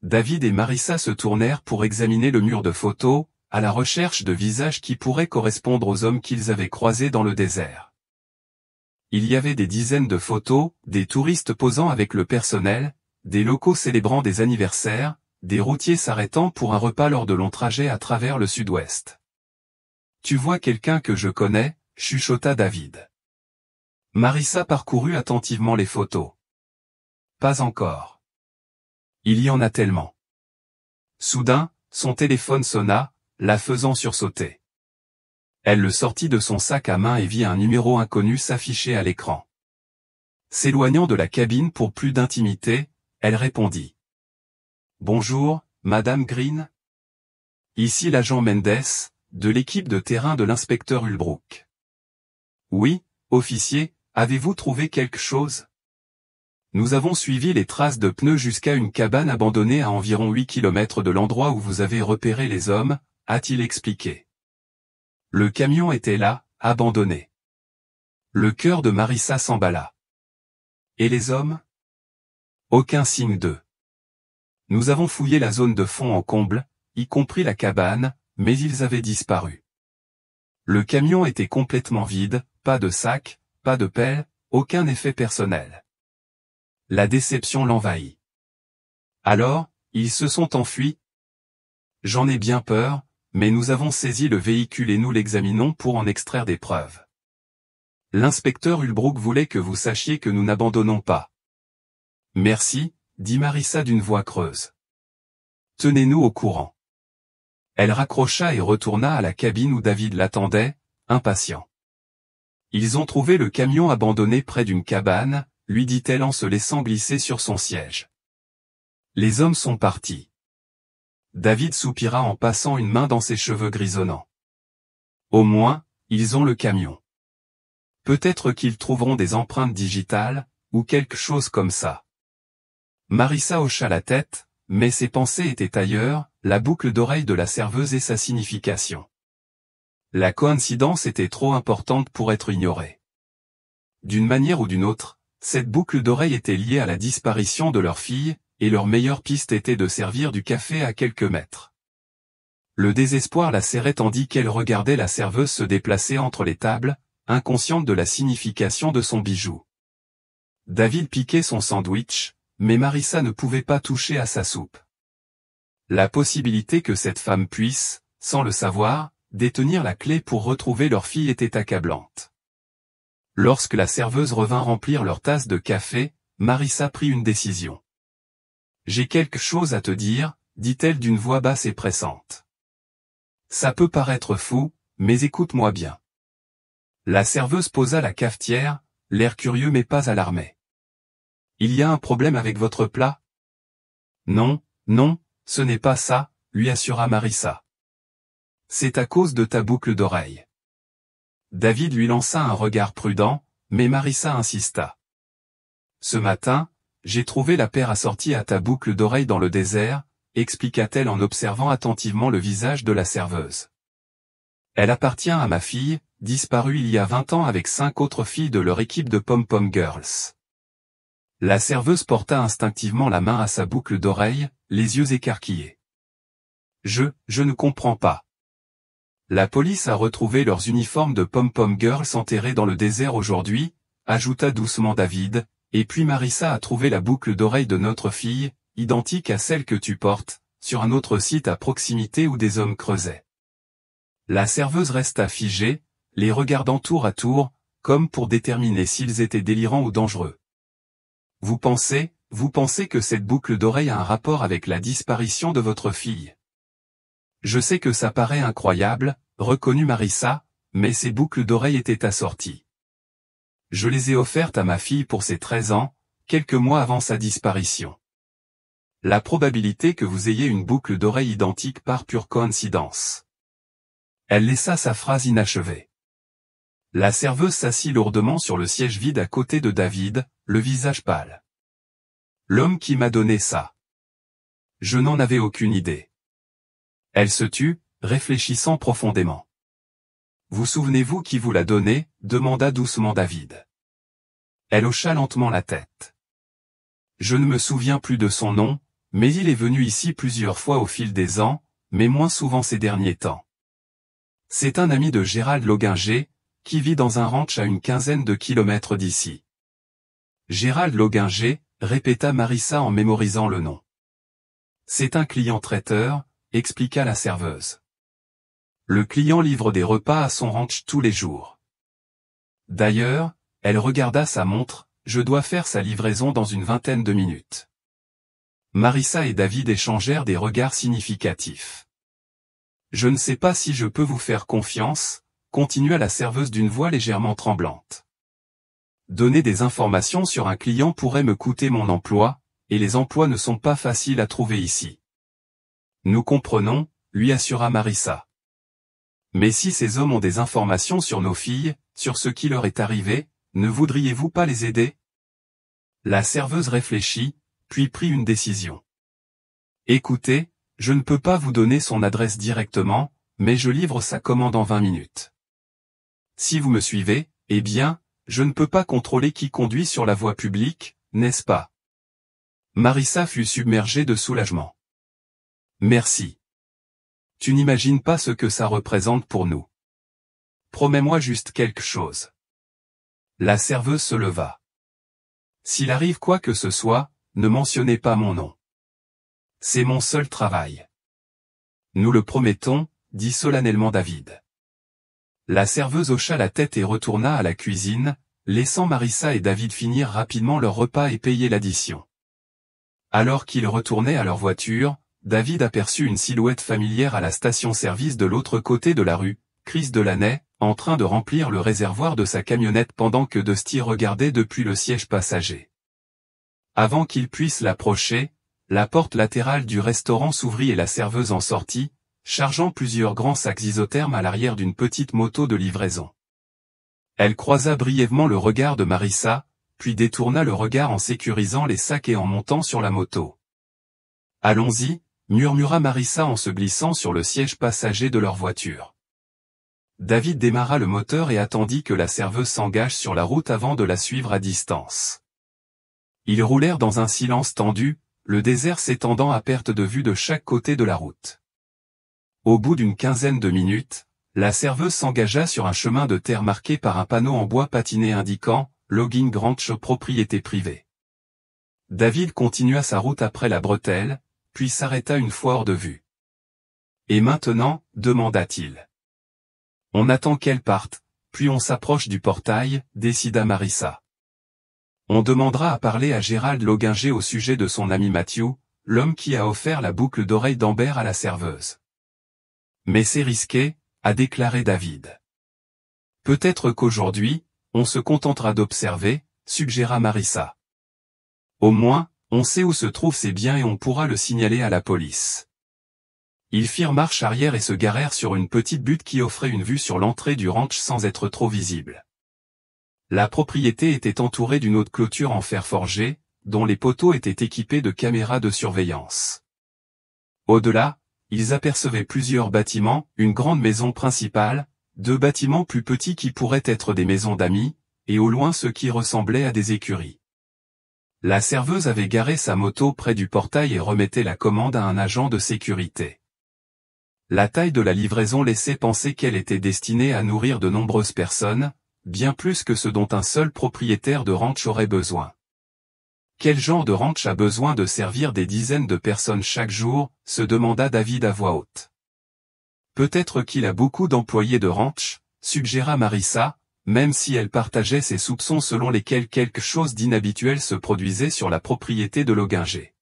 David et Marissa se tournèrent pour examiner le mur de photos, à la recherche de visages qui pourraient correspondre aux hommes qu'ils avaient croisés dans le désert. Il y avait des dizaines de photos, des touristes posant avec le personnel, des locaux célébrant des anniversaires, des routiers s'arrêtant pour un repas lors de longs trajets à travers le sud-ouest. Tu vois quelqu'un que je connais, chuchota David. Marissa parcourut attentivement les photos. Pas encore. Il y en a tellement. Soudain, son téléphone sonna, la faisant sursauter. Elle le sortit de son sac à main et vit un numéro inconnu s'afficher à l'écran. S'éloignant de la cabine pour plus d'intimité, elle répondit. Bonjour, Madame Green. Ici l'agent Mendes, de l'équipe de terrain de l'inspecteur Ulbrook. Oui, officier, avez-vous trouvé quelque chose? Nous avons suivi les traces de pneus jusqu'à une cabane abandonnée à environ 8 km de l'endroit où vous avez repéré les hommes, a-t-il expliqué. Le camion était là, abandonné. Le cœur de Marissa s'emballa. Et les hommes? Aucun signe d'eux. Nous avons fouillé la zone de fond en comble, y compris la cabane, mais ils avaient disparu. Le camion était complètement vide, pas de sac, pas de pelle, aucun effet personnel. La déception l'envahit. Alors, ils se sont enfuis? J'en ai bien peur, mais nous avons saisi le véhicule et nous l'examinons pour en extraire des preuves. L'inspecteur Ulbrook voulait que vous sachiez que nous n'abandonnons pas. Merci, dit Marissa d'une voix creuse. Tenez-nous au courant. Elle raccrocha et retourna à la cabine où David l'attendait, impatient. Ils ont trouvé le camion abandonné près d'une cabane, lui dit-elle en se laissant glisser sur son siège. Les hommes sont partis. David soupira en passant une main dans ses cheveux grisonnants. Au moins, ils ont le camion. Peut-être qu'ils trouveront des empreintes digitales, ou quelque chose comme ça. Marissa hocha la tête, mais ses pensées étaient ailleurs, la boucle d'oreille de la serveuse et sa signification. La coïncidence était trop importante pour être ignorée. D'une manière ou d'une autre, Cette boucle d'oreille était liée à la disparition de leur fille, et leur meilleure piste était de servir du café à quelques mètres. Le désespoir la serrait tandis qu'elle regardait la serveuse se déplacer entre les tables, inconsciente de la signification de son bijou. David piquait son sandwich, mais Marissa ne pouvait pas toucher à sa soupe. La possibilité que cette femme puisse, sans le savoir, détenir la clé pour retrouver leur fille était accablante. Lorsque la serveuse revint remplir leur tasse de café, Marissa prit une décision. « J'ai quelque chose à te dire », dit-elle d'une voix basse et pressante. « Ça peut paraître fou, mais écoute-moi bien. » La serveuse posa la cafetière, l'air curieux mais pas alarmé. « Il y a un problème avec votre plat ? » « Non, non, ce n'est pas ça, » lui assura Marissa. « C'est à cause de ta boucle d'oreille. » David lui lança un regard prudent, mais Marissa insista. « Ce matin, j'ai trouvé la paire assortie à ta boucle d'oreille dans le désert, » expliqua-t-elle en observant attentivement le visage de la serveuse. « Elle appartient à ma fille, disparue il y a 20 ans avec 5 autres filles de leur équipe de Pom-Pom Girls. » La serveuse porta instinctivement la main à sa boucle d'oreille, les yeux écarquillés. « Je ne comprends pas. » La police a retrouvé leurs uniformes de Pom-Pom Girls enterrés dans le désert aujourd'hui, ajouta doucement David, et puis Marissa a trouvé la boucle d'oreille de notre fille, identique à celle que tu portes, sur un autre site à proximité où des hommes creusaient. La serveuse resta figée, les regardant tour à tour, comme pour déterminer s'ils étaient délirants ou dangereux. Vous pensez que cette boucle d'oreille a un rapport avec la disparition de votre fille? Je sais que ça paraît incroyable, reconnut Marissa, mais ces boucles d'oreille étaient assorties. Je les ai offertes à ma fille pour ses 13 ans, quelques mois avant sa disparition. La probabilité que vous ayez une boucle d'oreille identique par pure coïncidence. Elle laissa sa phrase inachevée. La serveuse s'assit lourdement sur le siège vide à côté de David, le visage pâle. L'homme qui m'a donné ça. Je n'en avais aucune idée. Elle se tut, réfléchissant profondément. Vous souvenez-vous qui vous l'a donné, demanda doucement David. Elle hocha lentement la tête. Je ne me souviens plus de son nom, mais il est venu ici plusieurs fois au fil des ans, mais moins souvent ces derniers temps. C'est un ami de Gérald Loginger, qui vit dans un ranch à une quinzaine de kilomètres d'ici. Gérald Loginger, répéta Marissa en mémorisant le nom. C'est un client traiteur, expliqua la serveuse. Le client livre des repas à son ranch tous les jours. D'ailleurs, elle regarda sa montre, je dois faire sa livraison dans une vingtaine de minutes. Marissa et David échangèrent des regards significatifs. Je ne sais pas si je peux vous faire confiance, continua la serveuse d'une voix légèrement tremblante. Donner des informations sur un client pourrait me coûter mon emploi, et les emplois ne sont pas faciles à trouver ici. Nous comprenons, lui assura Marissa. Mais si ces hommes ont des informations sur nos filles, sur ce qui leur est arrivé, ne voudriez-vous pas les aider? La serveuse réfléchit, puis prit une décision. Écoutez, je ne peux pas vous donner son adresse directement, mais je livre sa commande en 20 minutes. Si vous me suivez, eh bien, je ne peux pas contrôler qui conduit sur la voie publique, n'est-ce pas? Marissa fut submergée de soulagement. Merci. Tu n'imagines pas ce que ça représente pour nous. Promets-moi juste quelque chose. La serveuse se leva. S'il arrive quoi que ce soit, ne mentionnez pas mon nom. C'est mon seul travail. Nous le promettons, dit solennellement David. La serveuse hocha la tête et retourna à la cuisine, laissant Marissa et David finir rapidement leur repas et payer l'addition. Alors qu'ils retournaient à leur voiture, David aperçut une silhouette familière à la station-service de l'autre côté de la rue, Chris Delaney, en train de remplir le réservoir de sa camionnette pendant que Dusty regardait depuis le siège passager. Avant qu'il puisse l'approcher, la porte latérale du restaurant s'ouvrit et la serveuse en sortit, chargeant plusieurs grands sacs isothermes à l'arrière d'une petite moto de livraison. Elle croisa brièvement le regard de Marissa, puis détourna le regard en sécurisant les sacs et en montant sur la moto. « Allons-y », murmura Marissa en se glissant sur le siège passager de leur voiture. David démarra le moteur et attendit que la serveuse s'engage sur la route avant de la suivre à distance. Ils roulèrent dans un silence tendu, le désert s'étendant à perte de vue de chaque côté de la route. Au bout d'une quinzaine de minutes, la serveuse s'engagea sur un chemin de terre marqué par un panneau en bois patiné indiquant « Logging Ranch propriété privée ». David continua sa route après la bretelle, puis s'arrêta une fois hors de vue. « Et maintenant ?» demanda-t-il. « On attend qu'elle parte, puis on s'approche du portail », décida Marissa. « On demandera à parler à Gérald Loginger au sujet de son ami Matthew, l'homme qui a offert la boucle d'oreille d'Amber à la serveuse. » « Mais c'est risqué », a déclaré David. « Peut-être qu'aujourd'hui, on se contentera d'observer, suggéra Marissa. Au moins, on sait où se trouvent ses biens et on pourra le signaler à la police. Ils firent marche arrière et se garèrent sur une petite butte qui offrait une vue sur l'entrée du ranch sans être trop visible. La propriété était entourée d'une haute clôture en fer forgé, dont les poteaux étaient équipés de caméras de surveillance. Au-delà, ils apercevaient plusieurs bâtiments, une grande maison principale, 2 bâtiments plus petits qui pourraient être des maisons d'amis, et au loin ce qui ressemblait à des écuries. La serveuse avait garé sa moto près du portail et remettait la commande à un agent de sécurité. La taille de la livraison laissait penser qu'elle était destinée à nourrir de nombreuses personnes, bien plus que ce dont un seul propriétaire de ranch aurait besoin. Quel genre de ranch a besoin de servir des dizaines de personnes chaque jour, se demanda David à voix haute. Peut-être qu'il a beaucoup d'employés de ranch, suggéra Marissa, même si elle partageait ses soupçons selon lesquels quelque chose d'inhabituel se produisait sur la propriété de Loginger.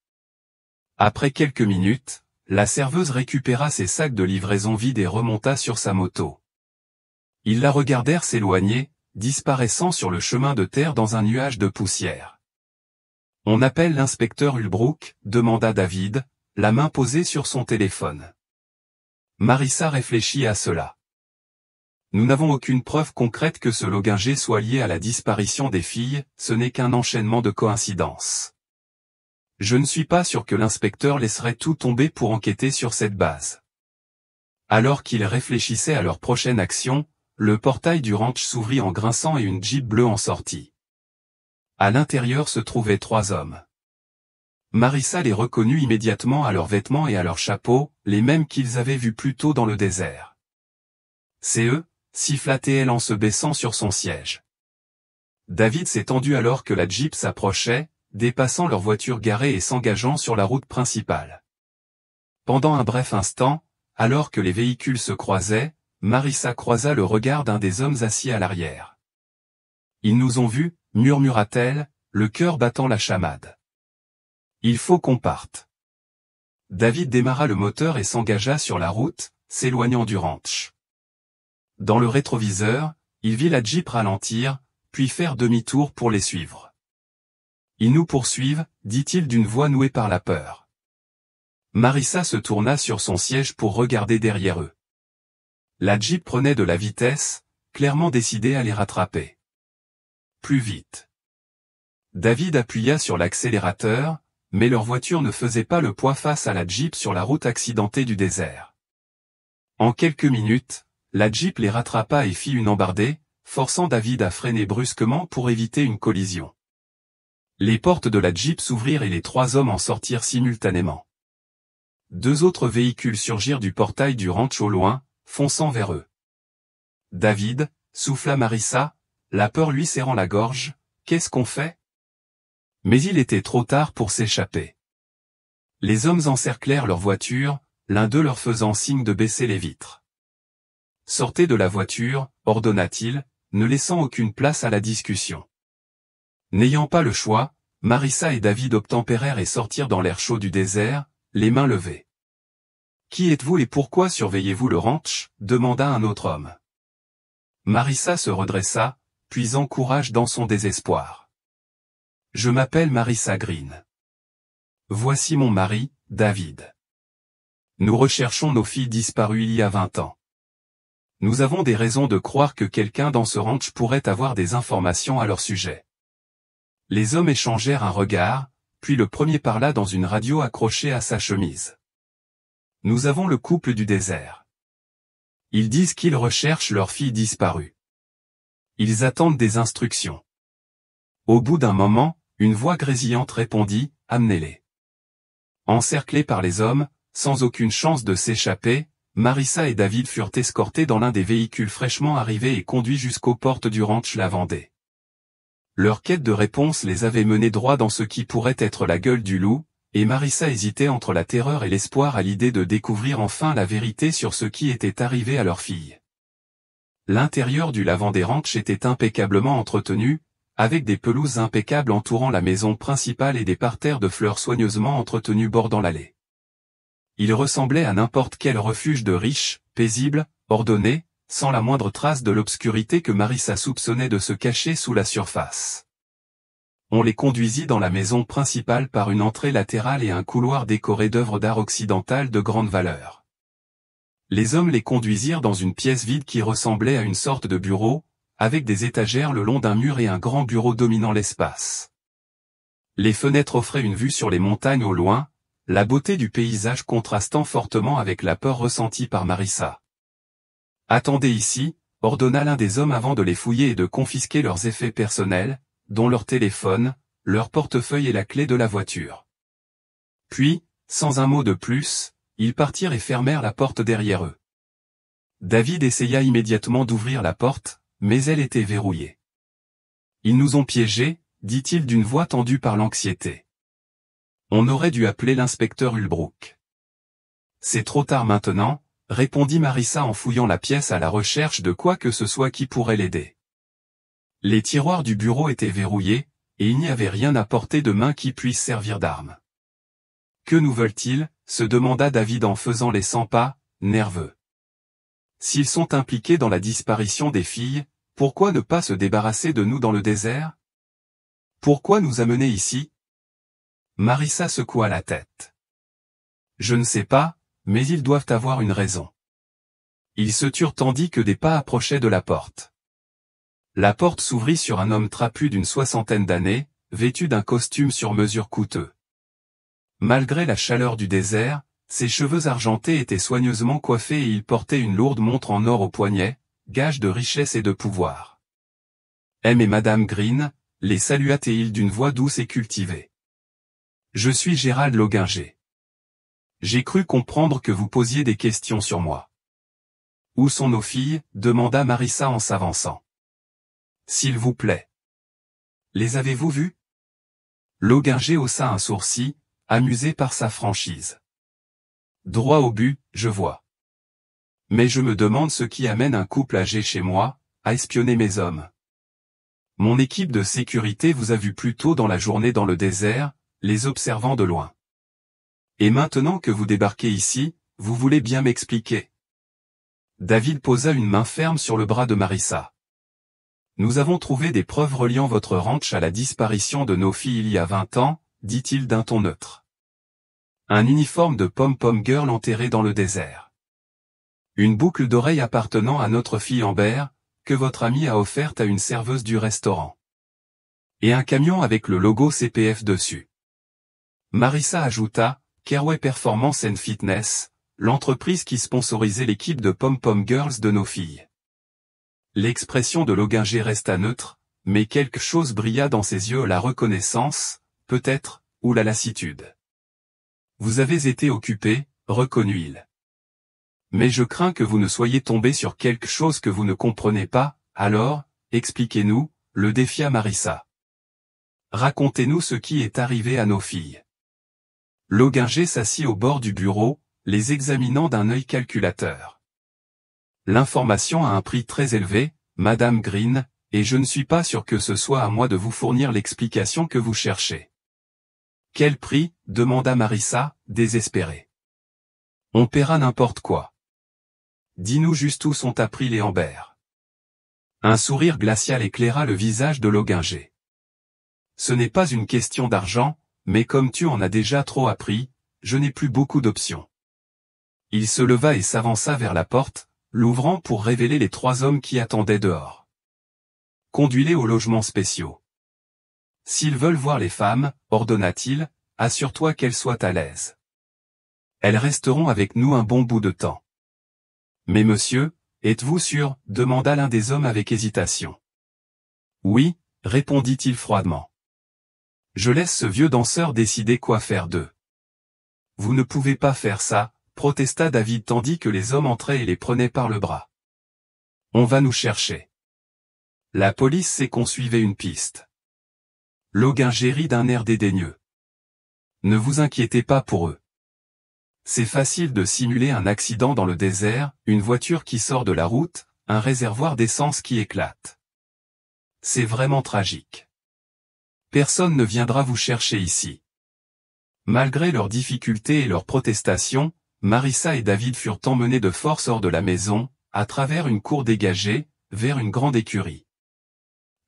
Après quelques minutes, la serveuse récupéra ses sacs de livraison vides et remonta sur sa moto. Ils la regardèrent s'éloigner, disparaissant sur le chemin de terre dans un nuage de poussière. « On appelle l'inspecteur Ulbrook ?» demanda David, la main posée sur son téléphone. Marissa réfléchit à cela. « Nous n'avons aucune preuve concrète que ce Loginger soit lié à la disparition des filles, ce n'est qu'un enchaînement de coïncidences. Je ne suis pas sûr que l'inspecteur laisserait tout tomber pour enquêter sur cette base. » Alors qu'ils réfléchissaient à leur prochaine action, le portail du ranch s'ouvrit en grinçant et une Jeep bleue en sortit. À l'intérieur se trouvaient 3 hommes. Marissa les reconnut immédiatement à leurs vêtements et à leurs chapeaux, les mêmes qu'ils avaient vus plus tôt dans le désert. « C'est eux », siffla-t-elle en se baissant sur son siège. David s'est tendu alors que la Jeep s'approchait, dépassant leur voiture garée et s'engageant sur la route principale. Pendant un bref instant, alors que les véhicules se croisaient, Marissa croisa le regard d'un des hommes assis à l'arrière. « Ils nous ont vus », murmura-t-elle, le cœur battant la chamade. « Il faut qu'on parte. » David démarra le moteur et s'engagea sur la route, s'éloignant du ranch. Dans le rétroviseur, il vit la Jeep ralentir, puis faire demi-tour pour les suivre. « Ils nous poursuivent », dit-il d'une voix nouée par la peur. Marissa se tourna sur son siège pour regarder derrière eux. La Jeep prenait de la vitesse, clairement décidée à les rattraper. Plus vite. David appuya sur l'accélérateur, mais leur voiture ne faisait pas le poids face à la Jeep sur la route accidentée du désert. En quelques minutes, la Jeep les rattrapa et fit une embardée, forçant David à freiner brusquement pour éviter une collision. Les portes de la Jeep s'ouvrirent et les 3 hommes en sortirent simultanément. 2 autres véhicules surgirent du portail du ranch au loin, fonçant vers eux. « David », souffla Marissa, la peur lui serrant la gorge, « qu'est-ce qu'on fait ?» Mais il était trop tard pour s'échapper. Les hommes encerclèrent leur voiture, l'un d'eux leur faisant signe de baisser les vitres. « Sortez de la voiture », ordonna-t-il, ne laissant aucune place à la discussion. N'ayant pas le choix, Marissa et David obtempérèrent et sortirent dans l'air chaud du désert, les mains levées. « Qui êtes-vous et pourquoi surveillez-vous le ranch ?» demanda un autre homme. Marissa se redressa, puisant courage dans son désespoir. « Je m'appelle Marissa Green. Voici mon mari, David. Nous recherchons nos filles disparues il y a 20 ans. Nous avons des raisons de croire que quelqu'un dans ce ranch pourrait avoir des informations à leur sujet. » Les hommes échangèrent un regard, puis le premier parla dans une radio accrochée à sa chemise. « Nous avons le couple du désert. Ils disent qu'ils recherchent leur fille disparue. Ils attendent des instructions. » Au bout d'un moment, Une voix grésillante répondit, « Amenez-les ». Encerclés par les hommes, sans aucune chance de s'échapper, Marissa et David furent escortés dans l'un des véhicules fraîchement arrivés et conduits jusqu'aux portes du ranch La Vendée. Leur quête de réponse les avait menés droit dans ce qui pourrait être la gueule du loup, et Marissa hésitait entre la terreur et l'espoir à l'idée de découvrir enfin la vérité sur ce qui était arrivé à leur fille. L'intérieur du La Vendée Ranch était impeccablement entretenu, avec des pelouses impeccables entourant la maison principale et des parterres de fleurs soigneusement entretenus bordant l'allée. Il ressemblait à n'importe quel refuge de riches, paisible, ordonné, sans la moindre trace de l'obscurité que Marissa soupçonnait de se cacher sous la surface. On les conduisit dans la maison principale par une entrée latérale et un couloir décoré d'œuvres d'art occidentales de grande valeur. Les hommes les conduisirent dans une pièce vide qui ressemblait à une sorte de bureau, avec des étagères le long d'un mur et un grand bureau dominant l'espace. Les fenêtres offraient une vue sur les montagnes au loin, la beauté du paysage contrastant fortement avec la peur ressentie par Marissa. « Attendez ici », ordonna l'un des hommes avant de les fouiller et de confisquer leurs effets personnels, dont leur téléphone, leur portefeuille et la clé de la voiture. Puis, sans un mot de plus, ils partirent et fermèrent la porte derrière eux. David essaya immédiatement d'ouvrir la porte, mais elle était verrouillée. « Ils nous ont piégés », dit-il d'une voix tendue par l'anxiété. « On aurait dû appeler l'inspecteur Ulbrook. »« C'est trop tard maintenant », répondit Marissa en fouillant la pièce à la recherche de quoi que ce soit qui pourrait l'aider. Les tiroirs du bureau étaient verrouillés, et il n'y avait rien à portée de main qui puisse servir d'arme. « Que nous veulent-ils » se demanda David en faisant les 100 pas, nerveux. « S'ils sont impliqués dans la disparition des filles, pourquoi ne pas se débarrasser de nous dans le désert? Pourquoi nous amener ici » Marissa secoua la tête. « Je ne sais pas, mais ils doivent avoir une raison. » Ils se turent tandis que des pas approchaient de la porte. La porte s'ouvrit sur un homme trapu d'une 60aine d'années, vêtu d'un costume sur mesure coûteux. Malgré la chaleur du désert, ses cheveux argentés étaient soigneusement coiffés et il portait une lourde montre en or au poignet, gage de richesse et de pouvoir. M et Madame Green, les salua-t-il d'une voix douce et cultivée. « Je suis Gérald Loginger. J'ai cru comprendre que vous posiez des questions sur moi. »« Où sont nos filles » demanda Marissa en s'avançant. « S'il vous plaît. Les avez-vous vues » Loginger haussa un sourcil, amusé par sa franchise. « Droit au but, je vois. Mais je me demande ce qui amène un couple âgé chez moi, à espionner mes hommes. Mon équipe de sécurité vous a vu plus tôt dans la journée dans le désert, les observant de loin. Et maintenant que vous débarquez ici, vous voulez bien m'expliquer. » David posa une main ferme sur le bras de Marissa. « Nous avons trouvé des preuves reliant votre ranch à la disparition de nos filles il y a 20 ans, dit-il d'un ton neutre. Un uniforme de pom-pom girl enterré dans le désert. Une boucle d'oreille appartenant à notre fille Amber, que votre ami a offerte à une serveuse du restaurant. Et un camion avec le logo CPF dessus. » Marissa ajouta, « Caraway Performance and Fitness, l'entreprise qui sponsorisait l'équipe de pom-pom girls de nos filles. » L'expression de Loginger resta neutre, mais quelque chose brilla dans ses yeux, la reconnaissance, peut-être, ou la lassitude. « Vous avez été occupé, » reconnut-il. « Mais je crains que vous ne soyez tombé sur quelque chose que vous ne comprenez pas, alors, expliquez-nous, » le défia Marissa. « Racontez-nous ce qui est arrivé à nos filles. » Loginger s'assit au bord du bureau, les examinant d'un œil calculateur. « L'information a un prix très élevé, Madame Green, et je ne suis pas sûr que ce soit à moi de vous fournir l'explication que vous cherchez. »« Quel prix » demanda Marissa, désespérée. « On paiera n'importe quoi. Dis-nous juste où sont appris les Amber. » Un sourire glacial éclaira le visage de Loginger. « Ce n'est pas une question d'argent, mais comme tu en as déjà trop appris, je n'ai plus beaucoup d'options. » Il se leva et s'avança vers la porte, l'ouvrant pour révéler les 3 hommes qui attendaient dehors. « Conduis-les aux logements spéciaux. S'ils veulent voir les femmes, ordonna-t-il, assure-toi qu'elles soient à l'aise. Elles resteront avec nous un bon bout de temps. »« Mais monsieur, êtes-vous sûr » demanda l'un des hommes avec hésitation. « Oui » répondit-il froidement. « Je laisse ce vieux danseur décider quoi faire d'eux. Vous ne pouvez pas faire ça, protesta David tandis que les hommes entraient et les prenaient par le bras. On va nous chercher. La police sait qu'on suivait une piste. Logan rit d'un air dédaigneux. Ne vous inquiétez pas pour eux. C'est facile de simuler un accident dans le désert, une voiture qui sort de la route, un réservoir d'essence qui éclate. C'est vraiment tragique. Personne ne viendra vous chercher ici. Malgré leurs difficultés et leurs protestations, Marissa et David furent emmenés de force hors de la maison, à travers une cour dégagée, vers une grande écurie.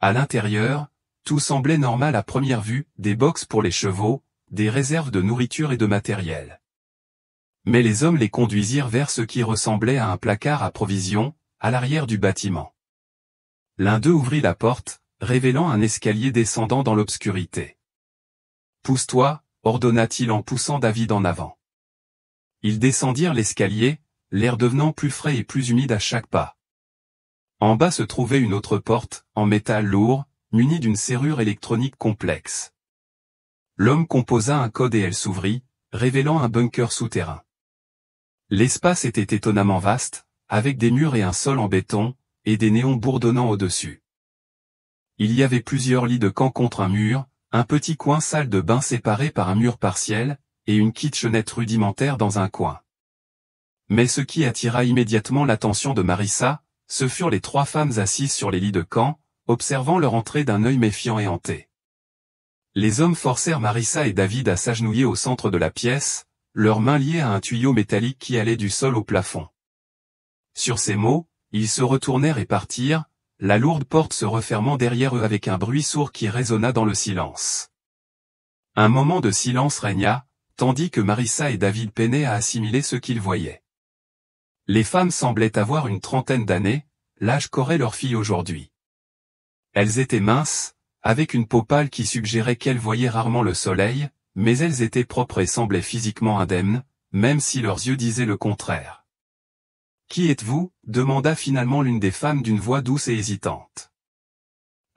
À l'intérieur, tout semblait normal à première vue, des boxes pour les chevaux, des réserves de nourriture et de matériel. Mais les hommes les conduisirent vers ce qui ressemblait à un placard à provisions, à l'arrière du bâtiment. L'un d'eux ouvrit la porte, révélant un escalier descendant dans l'obscurité. « Pousse-toi » ordonna-t-il en poussant David en avant. Ils descendirent l'escalier, l'air devenant plus frais et plus humide à chaque pas. En bas se trouvait une autre porte, en métal lourd, munie d'une serrure électronique complexe. L'homme composa un code et elle s'ouvrit, révélant un bunker souterrain. L'espace était étonnamment vaste, avec des murs et un sol en béton, et des néons bourdonnant au-dessus. Il y avait plusieurs lits de camp contre un mur, un petit coin salle de bain séparé par un mur partiel, et une kitchenette rudimentaire dans un coin. Mais ce qui attira immédiatement l'attention de Marissa, ce furent les 3 femmes assises sur les lits de camp, observant leur entrée d'un œil méfiant et hanté. Les hommes forcèrent Marissa et David à s'agenouiller au centre de la pièce, leurs mains liées à un tuyau métallique qui allait du sol au plafond. Sur ces mots, ils se retournèrent et partirent, la lourde porte se refermant derrière eux avec un bruit sourd qui résonna dans le silence. Un moment de silence régna, tandis que Marissa et David peinaient à assimiler ce qu'ils voyaient. Les femmes semblaient avoir une trentaine d'années, l'âge qu'aurait leur fille aujourd'hui. Elles étaient minces, avec une peau pâle qui suggérait qu'elles voyaient rarement le soleil, mais elles étaient propres et semblaient physiquement indemnes, même si leurs yeux disaient le contraire. « Qui êtes-vous » demanda finalement l'une des femmes d'une voix douce et hésitante.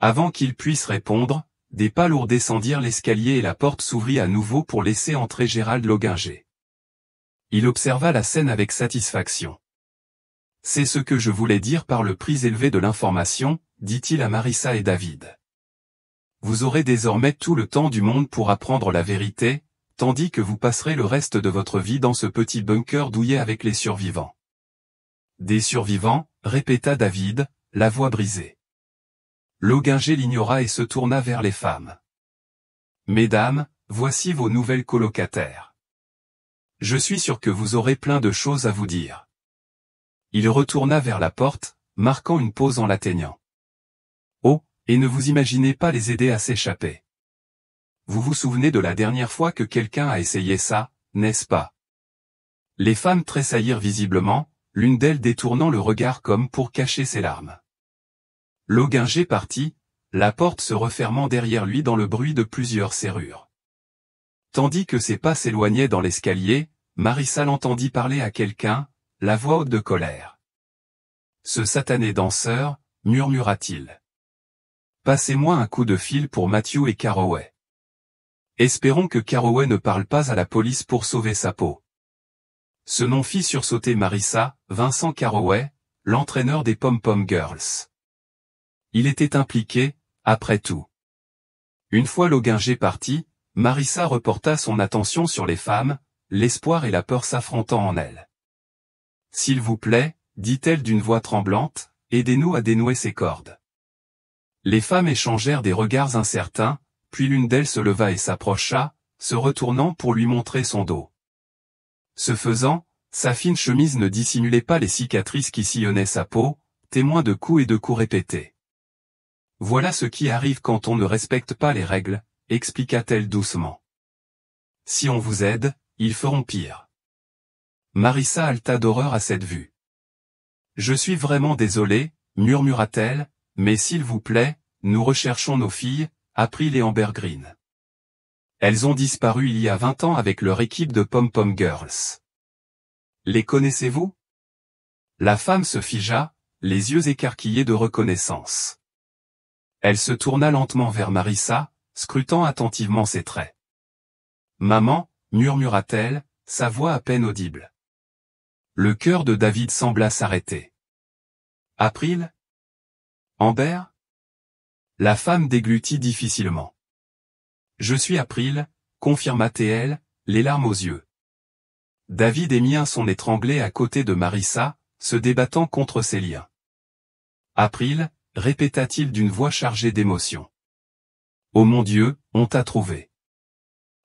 Avant qu'ils puissent répondre, des pas lourds descendirent l'escalier et la porte s'ouvrit à nouveau pour laisser entrer Gérald Loginger. Il observa la scène avec satisfaction. « C'est ce que je voulais dire par le prix élevé de l'information », dit-il à Marissa et David. Vous aurez désormais tout le temps du monde pour apprendre la vérité, tandis que vous passerez le reste de votre vie dans ce petit bunker douillet avec les survivants. Des survivants, répéta David, la voix brisée. Loginger l'ignora et se tourna vers les femmes. Mesdames, voici vos nouvelles colocataires. Je suis sûr que vous aurez plein de choses à vous dire. Il retourna vers la porte, marquant une pause en l'atteignant. Oh, et ne vous imaginez pas les aider à s'échapper. Vous vous souvenez de la dernière fois que quelqu'un a essayé ça, n'est-ce pas? Les femmes tressaillirent visiblement, l'une d'elles détournant le regard comme pour cacher ses larmes. Loginger partit, la porte se refermant derrière lui dans le bruit de plusieurs serrures. Tandis que ses pas s'éloignaient dans l'escalier, Marissa l'entendit parler à quelqu'un, la voix haute de colère. « Ce satané danseur » murmura-t-il. « Passez-moi un coup de fil pour Matthew et Carroway. Espérons que Carroway ne parle pas à la police pour sauver sa peau. » Ce nom fit sursauter Marissa, Vincent Carroway, l'entraîneur des Pom Pom Girls. Il était impliqué, après tout. Une fois Loginger parti, Marissa reporta son attention sur les femmes, l'espoir et la peur s'affrontant en elles. « S'il vous plaît, dit-elle d'une voix tremblante, aidez-nous à dénouer ces cordes. » Les femmes échangèrent des regards incertains, puis l'une d'elles se leva et s'approcha, se retournant pour lui montrer son dos. Ce faisant, sa fine chemise ne dissimulait pas les cicatrices qui sillonnaient sa peau, témoins de coups et de coups répétés. « Voilà ce qui arrive quand on ne respecte pas les règles, » expliqua-t-elle doucement. « Si on vous aide, ils feront pire. » Marissa halta d'horreur à cette vue. « Je suis vraiment désolée, » murmura-t-elle, « mais s'il vous plaît, nous recherchons nos filles, April et Amber Green. Elles ont disparu il y a 20 ans avec leur équipe de Pom Pom Girls. Les connaissez-vous » La femme se figea, les yeux écarquillés de reconnaissance. Elle se tourna lentement vers Marissa, scrutant attentivement ses traits. Maman, murmura-t-elle, sa voix à peine audible. Le cœur de David sembla s'arrêter. April? Amber? La femme déglutit difficilement. Je suis April, confirma-t-elle, les larmes aux yeux. David émit un son étranglé à côté de Marissa, se débattant contre ses liens. April, répéta-t-il d'une voix chargée d'émotion. Oh mon Dieu, on t'a trouvé.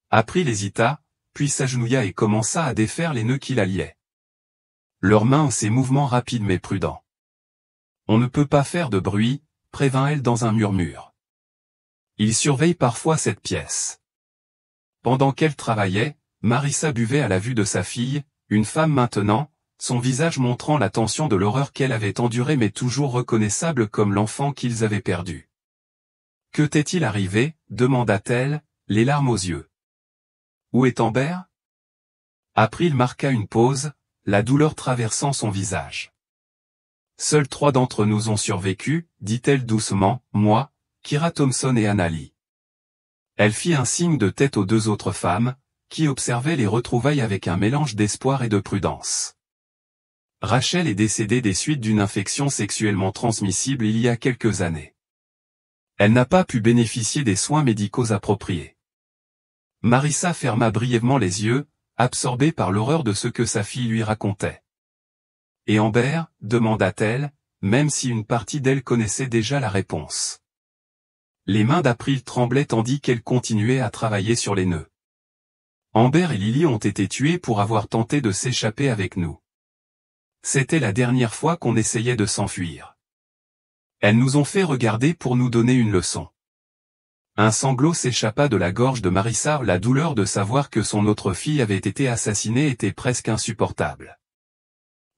April hésita, puis s'agenouilla et commença à défaire les nœuds qui la liaient. Leurs mains en ses mouvements rapides mais prudents. On ne peut pas faire de bruit, prévint-elle dans un murmure. Il surveille parfois cette pièce. Pendant qu'elle travaillait, Marissa buvait à la vue de sa fille, une femme maintenant, son visage montrant la tension de l'horreur qu'elle avait endurée mais toujours reconnaissable comme l'enfant qu'ils avaient perdu. Que t'est-il arrivé? Demanda-t-elle, les larmes aux yeux. Où est Amber? April marqua une pause, la douleur traversant son visage. Seuls 3 d'entre nous ont survécu, dit-elle doucement, moi, Kira Thompson et Annalie. Elle fit un signe de tête aux 2 autres femmes, qui observaient les retrouvailles avec un mélange d'espoir et de prudence. Rachel est décédée des suites d'une infection sexuellement transmissible il y a quelques années. Elle n'a pas pu bénéficier des soins médicaux appropriés. Marissa ferma brièvement les yeux, absorbée par l'horreur de ce que sa fille lui racontait. Et Amber, demanda-t-elle, même si une partie d'elle connaissait déjà la réponse. Les mains d'April tremblaient tandis qu'elle continuait à travailler sur les nœuds. Amber et Lily ont été tués pour avoir tenté de s'échapper avec nous. C'était la dernière fois qu'on essayait de s'enfuir. Elles nous ont fait regarder pour nous donner une leçon. Un sanglot s'échappa de la gorge de Marissa, la douleur de savoir que son autre fille avait été assassinée était presque insupportable.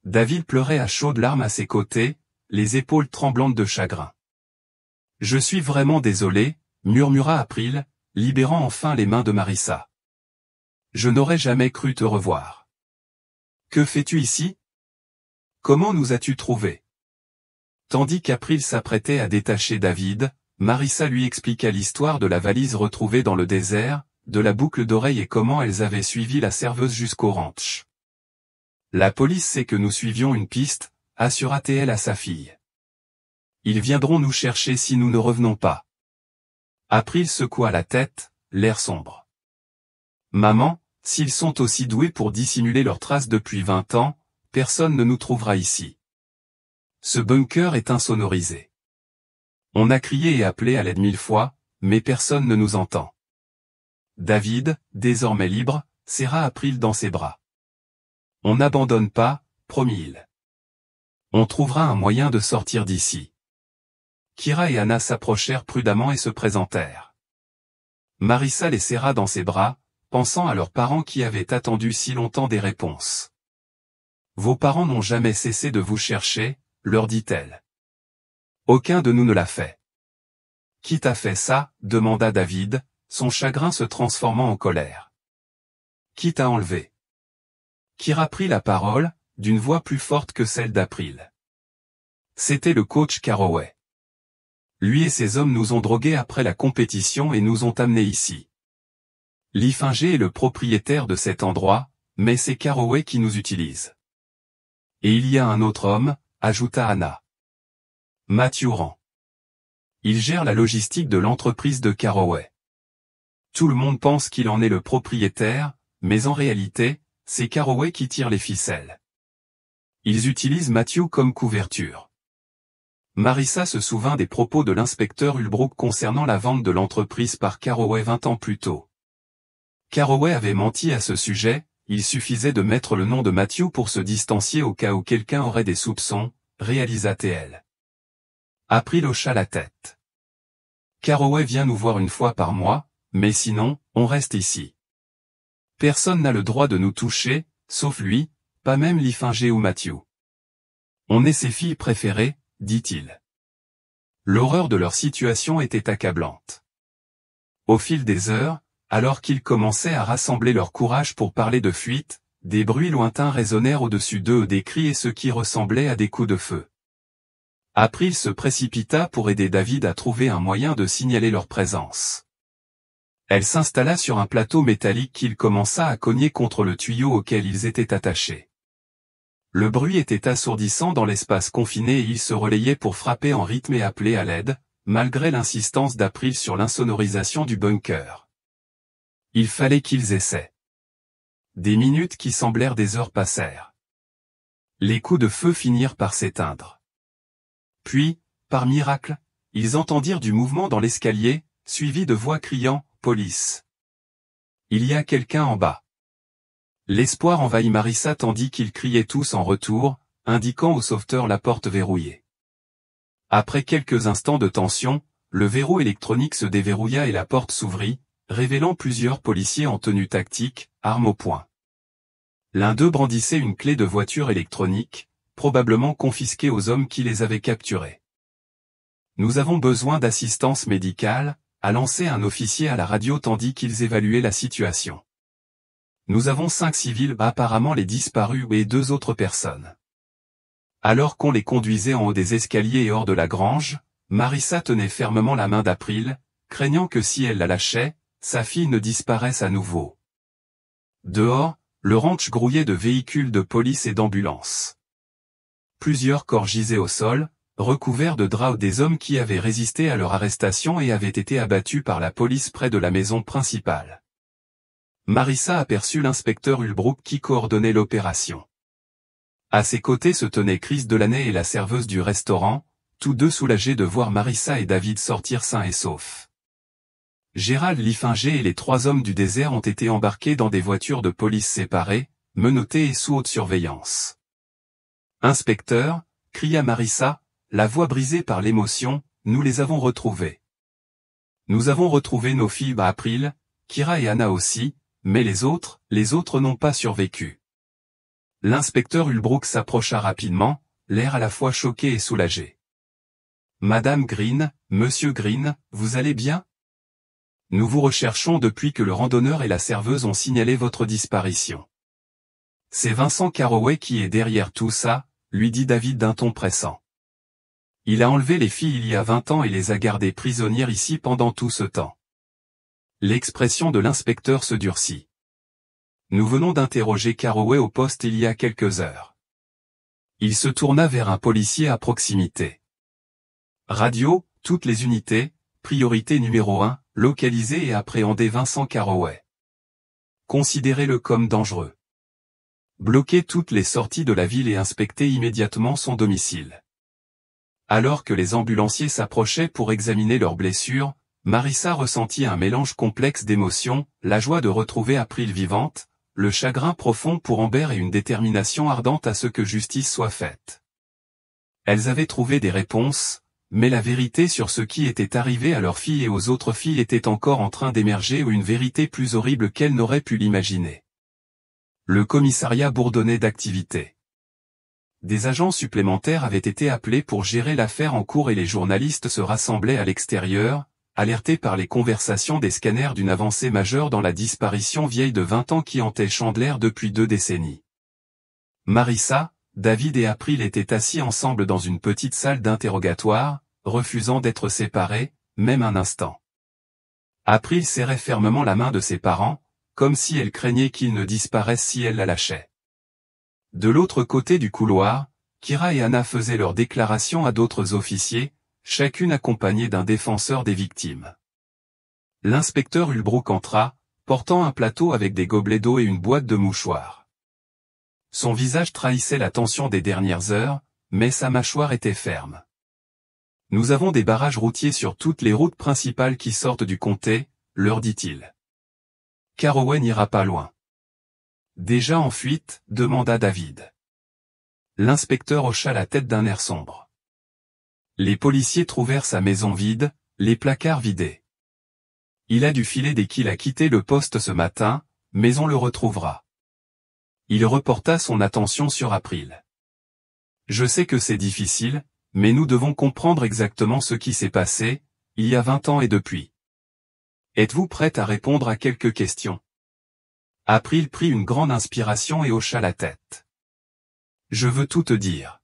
David pleurait à chaudes larmes à ses côtés, les épaules tremblantes de chagrin. « Je suis vraiment désolé, » murmura April, libérant enfin les mains de Marissa. « Je n'aurais jamais cru te revoir. Que fais-tu ici? Comment nous as-tu trouvés? » Tandis qu'April s'apprêtait à détacher David, Marissa lui expliqua l'histoire de la valise retrouvée dans le désert, de la boucle d'oreille et comment elles avaient suivi la serveuse jusqu'au ranch. La police sait que nous suivions une piste, assura-t-elle à sa fille. Ils viendront nous chercher si nous ne revenons pas. April secoua la tête, l'air sombre. Maman, s'ils sont aussi doués pour dissimuler leurs traces depuis 20 ans, personne ne nous trouvera ici. Ce bunker est insonorisé. On a crié et appelé à l'aide 1000 fois, mais personne ne nous entend. David, désormais libre, serra April dans ses bras. On n'abandonne pas, promit-il. On trouvera un moyen de sortir d'ici. Kira et Anna s'approchèrent prudemment et se présentèrent. Marissa les serra dans ses bras, pensant à leurs parents qui avaient attendu si longtemps des réponses. Vos parents n'ont jamais cessé de vous chercher, leur dit-elle. Aucun de nous ne l'a fait. Qui t'a fait ça? Demanda David, son chagrin se transformant en colère. Qui t'a enlevé? Kira prit la parole, d'une voix plus forte que celle d'April. C'était le coach Carroway. Lui et ses hommes nous ont drogués après la compétition et nous ont amenés ici. L'Ifinger est le propriétaire de cet endroit, mais c'est Carroway qui nous utilise. Et il y a un autre homme, ajouta Anna. Matthew Rand. Il gère la logistique de l'entreprise de Carroway. Tout le monde pense qu'il en est le propriétaire, mais en réalité, c'est Carroway qui tire les ficelles. Ils utilisent Matthew comme couverture. Marissa se souvint des propos de l'inspecteur Ulbrook concernant la vente de l'entreprise par Carroway 20 ans plus tôt. Carroway avait menti à ce sujet, il suffisait de mettre le nom de Matthew pour se distancier au cas où quelqu'un aurait des soupçons, réalisa-t-elle. April hocha la tête. Carroway vient nous voir une fois par mois, mais sinon, on reste ici. Personne n'a le droit de nous toucher, sauf lui, pas même l'Ifinger ou Matthew. On est ses filles préférées, dit-il. L'horreur de leur situation était accablante. Au fil des heures, alors qu'ils commençaient à rassembler leur courage pour parler de fuite, des bruits lointains résonnèrent au-dessus d'eux, des cris et ce qui ressemblait à des coups de feu. April se précipita pour aider David à trouver un moyen de signaler leur présence. Elle s'installa sur un plateau métallique qu'il commença à cogner contre le tuyau auquel ils étaient attachés. Le bruit était assourdissant dans l'espace confiné et ils se relayaient pour frapper en rythme et appeler à l'aide, malgré l'insistance d'April sur l'insonorisation du bunker. Il fallait qu'ils essaient. Des minutes qui semblèrent des heures passèrent. Les coups de feu finirent par s'éteindre. Puis, par miracle, ils entendirent du mouvement dans l'escalier, suivi de voix criant « Police !» Il y a quelqu'un en bas. L'espoir envahit Marissa tandis qu'ils criaient tous en retour, indiquant au sauveteur la porte verrouillée. Après quelques instants de tension, le verrou électronique se déverrouilla et la porte s'ouvrit, révélant plusieurs policiers en tenue tactique, armes au poing. L'un d'eux brandissait une clé de voiture électronique, probablement confisquée aux hommes qui les avaient capturés. « Nous avons besoin d'assistance médicale », a lancé un officier à la radio tandis qu'ils évaluaient la situation. « Nous avons 5 civils, apparemment les disparus et 2 autres personnes. » Alors qu'on les conduisait en haut des escaliers et hors de la grange, Marissa tenait fermement la main d'April, craignant que si elle la lâchait, sa fille ne disparaisse à nouveau. Dehors, le ranch grouillait de véhicules de police et d'ambulances. Plusieurs corps gisaient au sol, recouverts de draps des hommes qui avaient résisté à leur arrestation et avaient été abattus par la police près de la maison principale. Marissa aperçut l'inspecteur Ulbrook qui coordonnait l'opération. À ses côtés se tenaient Chris Delaney et la serveuse du restaurant, tous deux soulagés de voir Marissa et David sortir sains et saufs. Gérald Liffinger et les 3 hommes du désert ont été embarqués dans des voitures de police séparées, menottées et sous haute surveillance. « Inspecteur », cria Marissa, la voix brisée par l'émotion, « nous les avons retrouvés. Nous avons retrouvé nos filles April, Kira et Anna aussi, mais les autres n'ont pas survécu. » L'inspecteur Ulbrook s'approcha rapidement, l'air à la fois choqué et soulagé. « Madame Green, Monsieur Green, vous allez bien ? Nous vous recherchons depuis que le randonneur et la serveuse ont signalé votre disparition. » « C'est Vincent Carroway qui est derrière tout ça, » lui dit David d'un ton pressant. « Il a enlevé les filles il y a 20 ans et les a gardées prisonnières ici pendant tout ce temps. » L'expression de l'inspecteur se durcit. « Nous venons d'interroger Carroway au poste il y a quelques heures. » Il se tourna vers un policier à proximité. « Radio, toutes les unités, priorité numéro 1, localiser et appréhender Vincent Carroway. Considérez-le comme dangereux. Bloquez toutes les sorties de la ville et inspectez immédiatement son domicile. » Alors que les ambulanciers s'approchaient pour examiner leurs blessures, Marissa ressentit un mélange complexe d'émotions, la joie de retrouver April vivante, le chagrin profond pour Amber et une détermination ardente à ce que justice soit faite. Elles avaient trouvé des réponses, mais la vérité sur ce qui était arrivé à leur fille et aux autres filles était encore en train d'émerger ou une vérité plus horrible qu'elles n'auraient pu l'imaginer. Le commissariat bourdonnait d'activité. Des agents supplémentaires avaient été appelés pour gérer l'affaire en cours et les journalistes se rassemblaient à l'extérieur, alertés par les conversations des scanners d'une avancée majeure dans la disparition vieille de 20 ans qui hantait Chandler depuis 2 décennies. Marissa, David et April étaient assis ensemble dans une petite salle d'interrogatoire, refusant d'être séparés, même un instant. April serrait fermement la main de ses parents, comme si elle craignait qu'ils ne disparaissent si elle la lâchait. De l'autre côté du couloir, Kira et Anna faisaient leur déclaration à d'autres officiers, chacune accompagnée d'un défenseur des victimes. L'inspecteur Ulbrook entra, portant un plateau avec des gobelets d'eau et une boîte de mouchoirs. Son visage trahissait la tension des dernières heures, mais sa mâchoire était ferme. « Nous avons des barrages routiers sur toutes les routes principales qui sortent du comté, » leur dit-il. « Carroway n'ira pas loin. »« Déjà en fuite ?» demanda David. L'inspecteur hocha la tête d'un air sombre. Les policiers trouvèrent sa maison vide, les placards vidés. Il a dû filer dès qu'il a quitté le poste ce matin, mais on le retrouvera. Il reporta son attention sur April. Je sais que c'est difficile, mais nous devons comprendre exactement ce qui s'est passé, il y a 20 ans et depuis. Êtes-vous prête à répondre à quelques questions? April prit une grande inspiration et hocha la tête. Je veux tout te dire.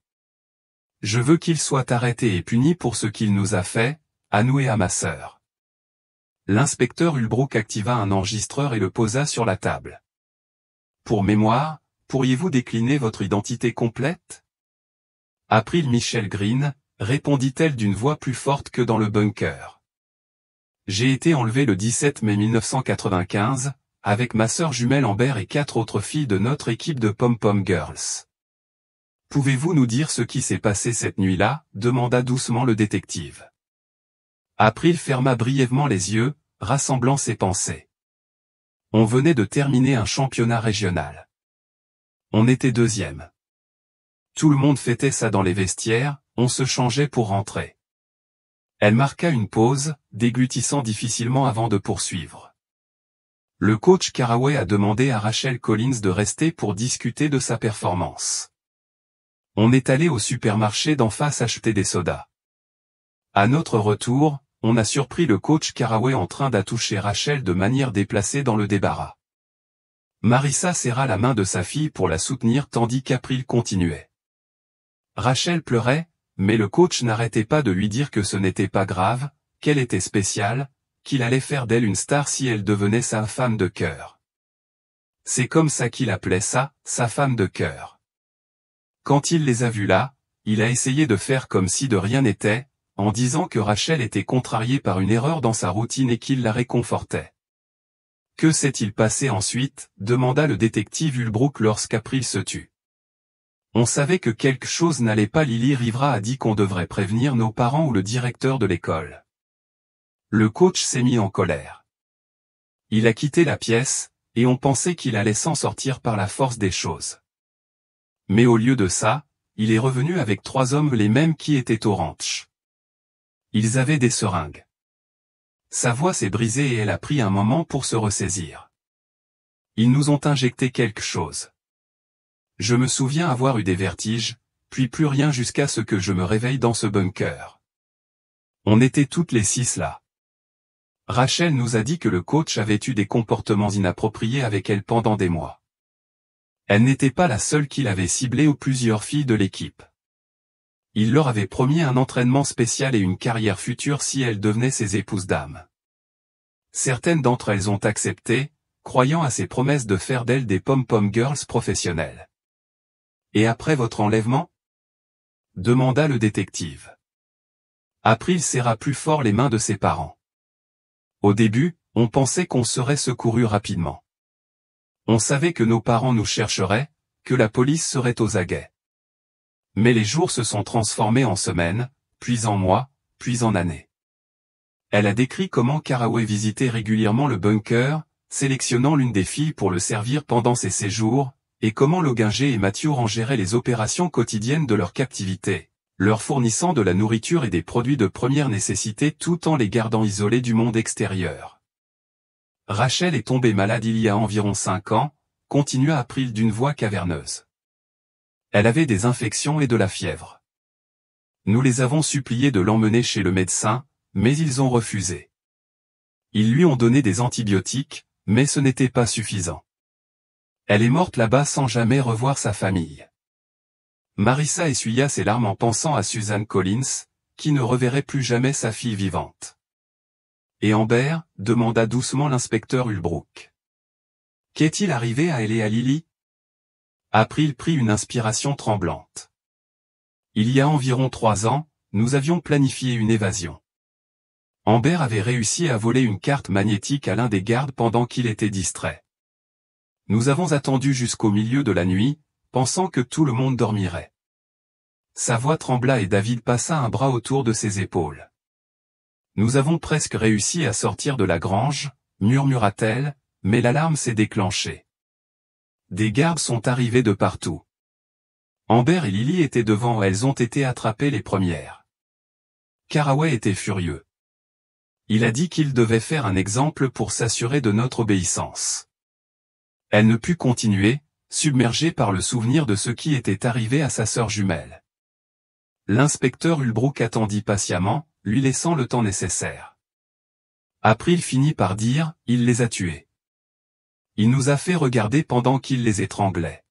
Je veux qu'il soit arrêté et puni pour ce qu'il nous a fait, à nous et à ma sœur. L'inspecteur Ulbrook activa un enregistreur et le posa sur la table. Pour mémoire, pourriez-vous décliner votre identité complète? April Michelle Green, répondit-elle d'une voix plus forte que dans le bunker. J'ai été enlevé le 17 mai 1995, avec ma sœur jumelle Amber et 4 autres filles de notre équipe de Pom Pom Girls. Pouvez-vous nous dire ce qui s'est passé cette nuit-là? Demanda doucement le détective. April ferma brièvement les yeux, rassemblant ses pensées. On venait de terminer un championnat régional. On était deuxième. Tout le monde fêtait ça dans les vestiaires, on se changeait pour rentrer. Elle marqua une pause, déglutissant difficilement avant de poursuivre. Le coach Caraway a demandé à Rachel Collins de rester pour discuter de sa performance. On est allé au supermarché d'en face acheter des sodas. À notre retour, on a surpris le coach Caraway en train d'attoucher Rachel de manière déplacée dans le débarras. Marissa serra la main de sa fille pour la soutenir tandis qu'April continuait. Rachel pleurait, mais le coach n'arrêtait pas de lui dire que ce n'était pas grave, qu'elle était spéciale, qu'il allait faire d'elle une star si elle devenait sa femme de cœur. C'est comme ça qu'il appelait ça, sa femme de cœur. Quand il les a vus là, il a essayé de faire comme si de rien n'était, en disant que Rachel était contrariée par une erreur dans sa routine et qu'il la réconfortait. Que s'est-il passé ensuite? Demanda le détective Ulbrook lorsqu'April se tut. On savait que quelque chose n'allait pas. Lily Rivera a dit qu'on devrait prévenir nos parents ou le directeur de l'école. Le coach s'est mis en colère. Il a quitté la pièce, et on pensait qu'il allait s'en sortir par la force des choses. Mais au lieu de ça, il est revenu avec 3 hommes les mêmes qui étaient au ranch. Ils avaient des seringues. Sa voix s'est brisée et elle a pris un moment pour se ressaisir. Ils nous ont injecté quelque chose. Je me souviens avoir eu des vertiges, puis plus rien jusqu'à ce que je me réveille dans ce bunker. On était toutes les 6 là. Rachel nous a dit que le coach avait eu des comportements inappropriés avec elle pendant des mois. Elle n'était pas la seule qu'il avait ciblée ou plusieurs filles de l'équipe. Il leur avait promis un entraînement spécial et une carrière future si elles devenaient ses épouses d'âme. Certaines d'entre elles ont accepté, croyant à ses promesses de faire d'elles des pom-pom girls professionnelles. Et après votre enlèvement? Demanda le détective. April serra plus fort les mains de ses parents. Au début, on pensait qu'on serait secouru rapidement. On savait que nos parents nous chercheraient, que la police serait aux aguets. Mais les jours se sont transformés en semaines, puis en mois, puis en années. Elle a décrit comment Caraway visitait régulièrement le bunker, sélectionnant l'une des filles pour le servir pendant ses séjours, et comment Loginger et Matthew géraient les opérations quotidiennes de leur captivité, leur fournissant de la nourriture et des produits de première nécessité tout en les gardant isolés du monde extérieur. Rachel est tombée malade il y a environ 5 ans, continua April d'une voix caverneuse. Elle avait des infections et de la fièvre. Nous les avons suppliés de l'emmener chez le médecin, mais ils ont refusé. Ils lui ont donné des antibiotiques, mais ce n'était pas suffisant. Elle est morte là-bas sans jamais revoir sa famille. Marissa essuya ses larmes en pensant à Suzanne Collins, qui ne reverrait plus jamais sa fille vivante. Et Amber? Demanda doucement l'inspecteur Ulbrook. Qu'est-il arrivé à elle et à Lily? April prit une inspiration tremblante. Il y a environ 3 ans, nous avions planifié une évasion. Amber avait réussi à voler une carte magnétique à l'un des gardes pendant qu'il était distrait. Nous avons attendu jusqu'au milieu de la nuit, pensant que tout le monde dormirait. Sa voix trembla et David passa un bras autour de ses épaules. Nous avons presque réussi à sortir de la grange, murmura-t-elle, mais l'alarme s'est déclenchée. Des gardes sont arrivés de partout. Amber et Lily étaient devant, elles ont été attrapées les premières. Caraway était furieux. Il a dit qu'il devait faire un exemple pour s'assurer de notre obéissance. Elle ne put continuer, submergée par le souvenir de ce qui était arrivé à sa sœur jumelle. L'inspecteur Ulbrook attendit patiemment, lui laissant le temps nécessaire. April finit par dire, il les a tués. Il nous a fait regarder pendant qu'il les étranglait.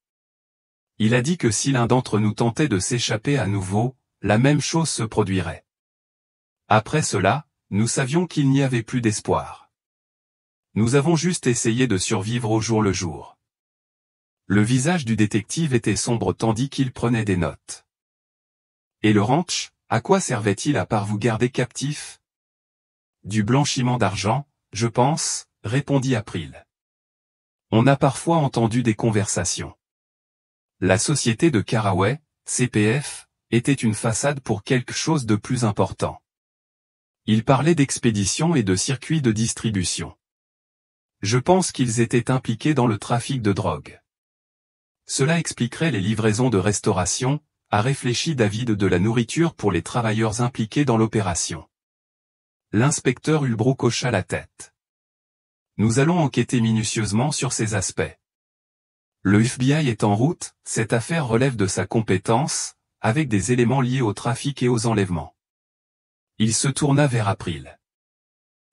Il a dit que si l'un d'entre nous tentait de s'échapper à nouveau, la même chose se produirait. Après cela, nous savions qu'il n'y avait plus d'espoir. Nous avons juste essayé de survivre au jour le jour. Le visage du détective était sombre tandis qu'il prenait des notes. Et le ranch, à quoi servait-il à part vous garder captif? Du blanchiment d'argent, je pense, répondit April. On a parfois entendu des conversations. La société de Caraway, CPF, était une façade pour quelque chose de plus important. Ils parlaient d'expéditions et de circuits de distribution. Je pense qu'ils étaient impliqués dans le trafic de drogue. Cela expliquerait les livraisons de restauration, a réfléchi David, de la nourriture pour les travailleurs impliqués dans l'opération. L'inspecteur Ulbrook hocha la tête. Nous allons enquêter minutieusement sur ces aspects. Le FBI est en route, cette affaire relève de sa compétence, avec des éléments liés au trafic et aux enlèvements. Il se tourna vers April.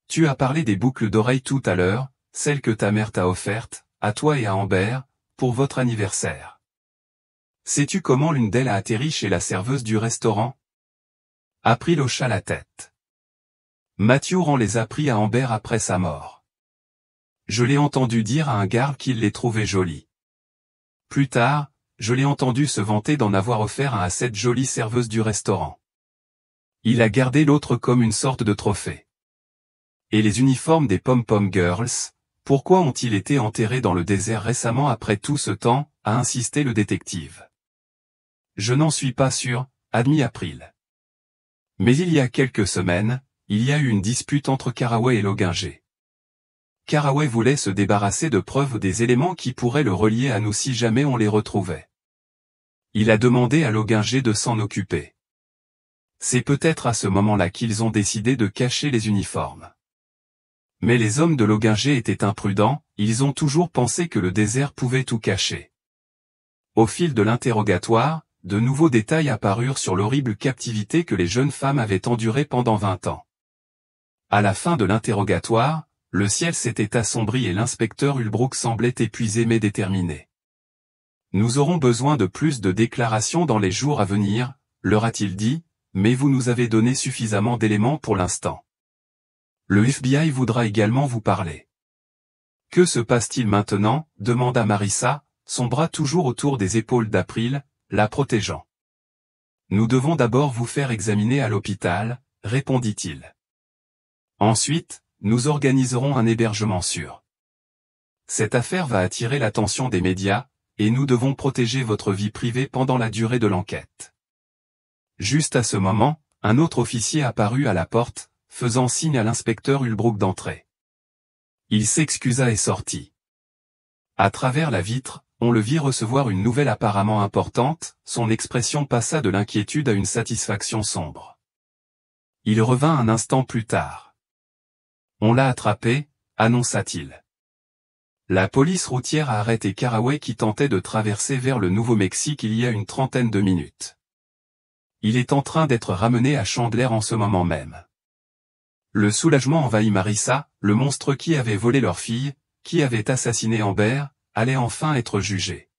Tu as parlé des boucles d'oreilles tout à l'heure, celles que ta mère t'a offertes, à toi et à Amber, pour votre anniversaire. Sais-tu comment l'une d'elles a atterri chez la serveuse du restaurant? April hocha la tête. Matthew Rand les a pris à Amber après sa mort. Je l'ai entendu dire à un garde qu'il les trouvait jolies. Plus tard, je l'ai entendu se vanter d'en avoir offert un à cette jolie serveuse du restaurant. Il a gardé l'autre comme une sorte de trophée. Et les uniformes des Pom-Pom Girls, pourquoi ont-ils été enterrés dans le désert récemment après tout ce temps, a insisté le détective. Je n'en suis pas sûr, admit April. Mais il y a quelques semaines, il y a eu une dispute entre Caraway et Loginger. Caraway voulait se débarrasser de preuves des éléments qui pourraient le relier à nous si jamais on les retrouvait. Il a demandé à Loginger de s'en occuper. C'est peut-être à ce moment-là qu'ils ont décidé de cacher les uniformes. Mais les hommes de Loginger étaient imprudents, ils ont toujours pensé que le désert pouvait tout cacher. Au fil de l'interrogatoire, de nouveaux détails apparurent sur l'horrible captivité que les jeunes femmes avaient endurée pendant 20 ans. À la fin de l'interrogatoire, le ciel s'était assombri et l'inspecteur Ulbrook semblait épuisé mais déterminé. Nous aurons besoin de plus de déclarations dans les jours à venir, leur a-t-il dit, mais vous nous avez donné suffisamment d'éléments pour l'instant. Le FBI voudra également vous parler. Que se passe-t-il maintenant? Demanda Marissa, son bras toujours autour des épaules d'April, la protégeant. Nous devons d'abord vous faire examiner à l'hôpital, répondit-il. Ensuite, nous organiserons un hébergement sûr. Cette affaire va attirer l'attention des médias, et nous devons protéger votre vie privée pendant la durée de l'enquête. Juste à ce moment, un autre officier apparut à la porte, faisant signe à l'inspecteur Ulbrook d'entrer. Il s'excusa et sortit. À travers la vitre, on le vit recevoir une nouvelle apparemment importante, son expression passa de l'inquiétude à une satisfaction sombre. Il revint un instant plus tard. On l'a attrapé, annonça-t-il. La police routière a arrêté Caraway qui tentait de traverser vers le Nouveau-Mexique il y a une trentaine de minutes. Il est en train d'être ramené à Chandler en ce moment même. Le soulagement envahit Marissa, le monstre qui avait volé leur fille, qui avait assassiné Amber, allait enfin être jugé.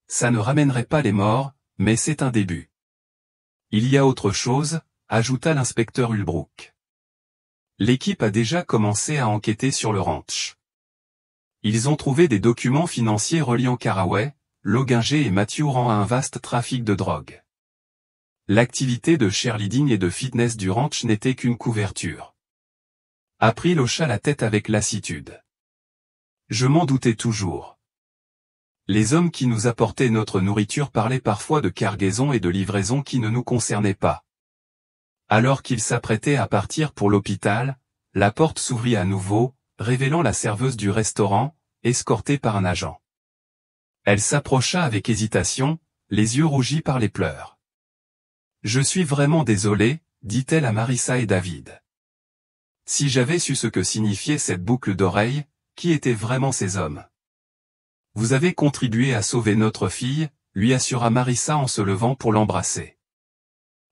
Ça ne ramènerait pas les morts, mais c'est un début. Il y a autre chose, ajouta l'inspecteur Ulbrook. L'équipe a déjà commencé à enquêter sur le ranch. Ils ont trouvé des documents financiers reliant Caraway, Loginger et Matthew Rand à un vaste trafic de drogue. L'activité de cheerleading et de fitness du ranch n'était qu'une couverture. April hocha la tête avec lassitude. Je m'en doutais toujours. Les hommes qui nous apportaient notre nourriture parlaient parfois de cargaisons et de livraisons qui ne nous concernaient pas. Alors qu'ils s'apprêtaient à partir pour l'hôpital, la porte s'ouvrit à nouveau, révélant la serveuse du restaurant, escortée par un agent. Elle s'approcha avec hésitation, les yeux rougis par les pleurs. « Je suis vraiment désolée, dit-elle à Marissa et David. Si j'avais su ce que signifiait cette boucle d'oreille, qui étaient vraiment ces hommes? Vous avez contribué à sauver notre fille, lui assura Marissa en se levant pour l'embrasser.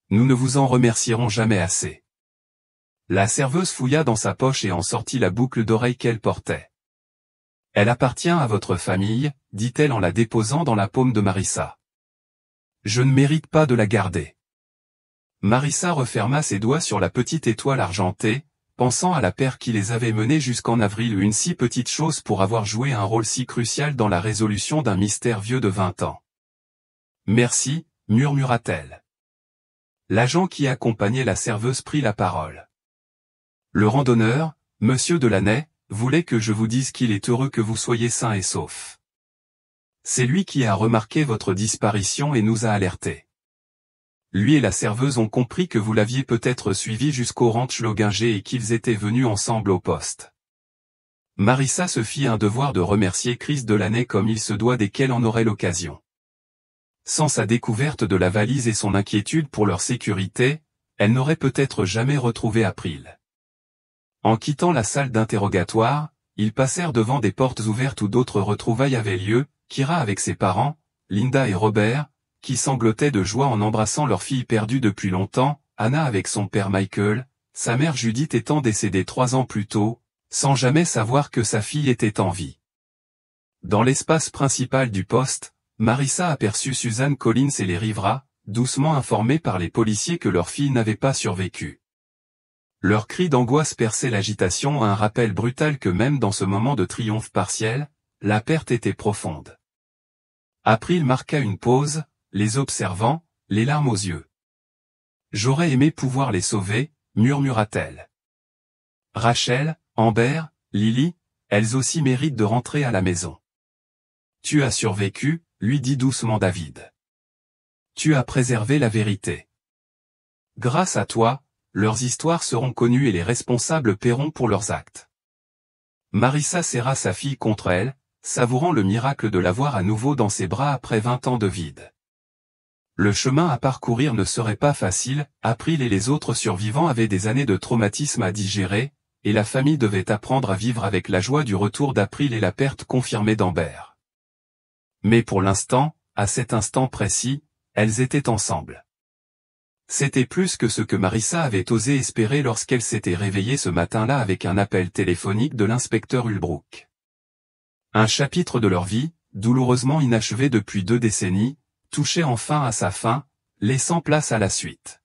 Nous ne vous en remercierons jamais assez. La serveuse fouilla dans sa poche et en sortit la boucle d'oreille qu'elle portait. Elle appartient à votre famille, dit-elle en la déposant dans la paume de Marissa. Je ne mérite pas de la garder. Marissa referma ses doigts sur la petite étoile argentée, pensant à la paire qui les avait menés jusqu'en avril, une si petite chose pour avoir joué un rôle si crucial dans la résolution d'un mystère vieux de 20 ans. Merci, murmura-t-elle. L'agent qui accompagnait la serveuse prit la parole. Le randonneur, monsieur Delaney, voulait que je vous dise qu'il est heureux que vous soyez sain et sauf. C'est lui qui a remarqué votre disparition et nous a alertés. Lui et la serveuse ont compris que vous l'aviez peut-être suivi jusqu'au ranch Loginger et qu'ils étaient venus ensemble au poste. Marissa se fit un devoir de remercier Chris Delaney comme il se doit dès qu'elle en aurait l'occasion. Sans sa découverte de la valise et son inquiétude pour leur sécurité, elle n'aurait peut-être jamais retrouvé April. En quittant la salle d'interrogatoire, ils passèrent devant des portes ouvertes où d'autres retrouvailles avaient lieu, Kira avec ses parents, Linda et Robert, qui sanglotaient de joie en embrassant leur fille perdue depuis longtemps, Anna avec son père Michael, sa mère Judith étant décédée 3 ans plus tôt, sans jamais savoir que sa fille était en vie. Dans l'espace principal du poste, Marissa aperçut Suzanne Collins et les riverains, doucement informés par les policiers que leur fille n'avait pas survécu. Leurs cris d'angoisse perçaient l'agitation, un rappel brutal que même dans ce moment de triomphe partiel, la perte était profonde. April marqua une pause, les observant, les larmes aux yeux. « J'aurais aimé pouvoir les sauver, » murmura-t-elle. « Rachel, Amber, Lily, elles aussi méritent de rentrer à la maison. »« Tu as survécu, » lui dit doucement David. « Tu as préservé la vérité. Grâce à toi, leurs histoires seront connues et les responsables paieront pour leurs actes. » Marissa serra sa fille contre elle, savourant le miracle de l'avoir à nouveau dans ses bras après 20 ans de vide. Le chemin à parcourir ne serait pas facile, April et les autres survivants avaient des années de traumatisme à digérer, et la famille devait apprendre à vivre avec la joie du retour d'April et la perte confirmée d'Amber. Mais pour l'instant, à cet instant précis, elles étaient ensemble. C'était plus que ce que Marissa avait osé espérer lorsqu'elle s'était réveillée ce matin-là avec un appel téléphonique de l'inspecteur Ulbrook. Un chapitre de leur vie, douloureusement inachevé depuis 2 décennies, touchait enfin à sa fin, laissant place à la suite.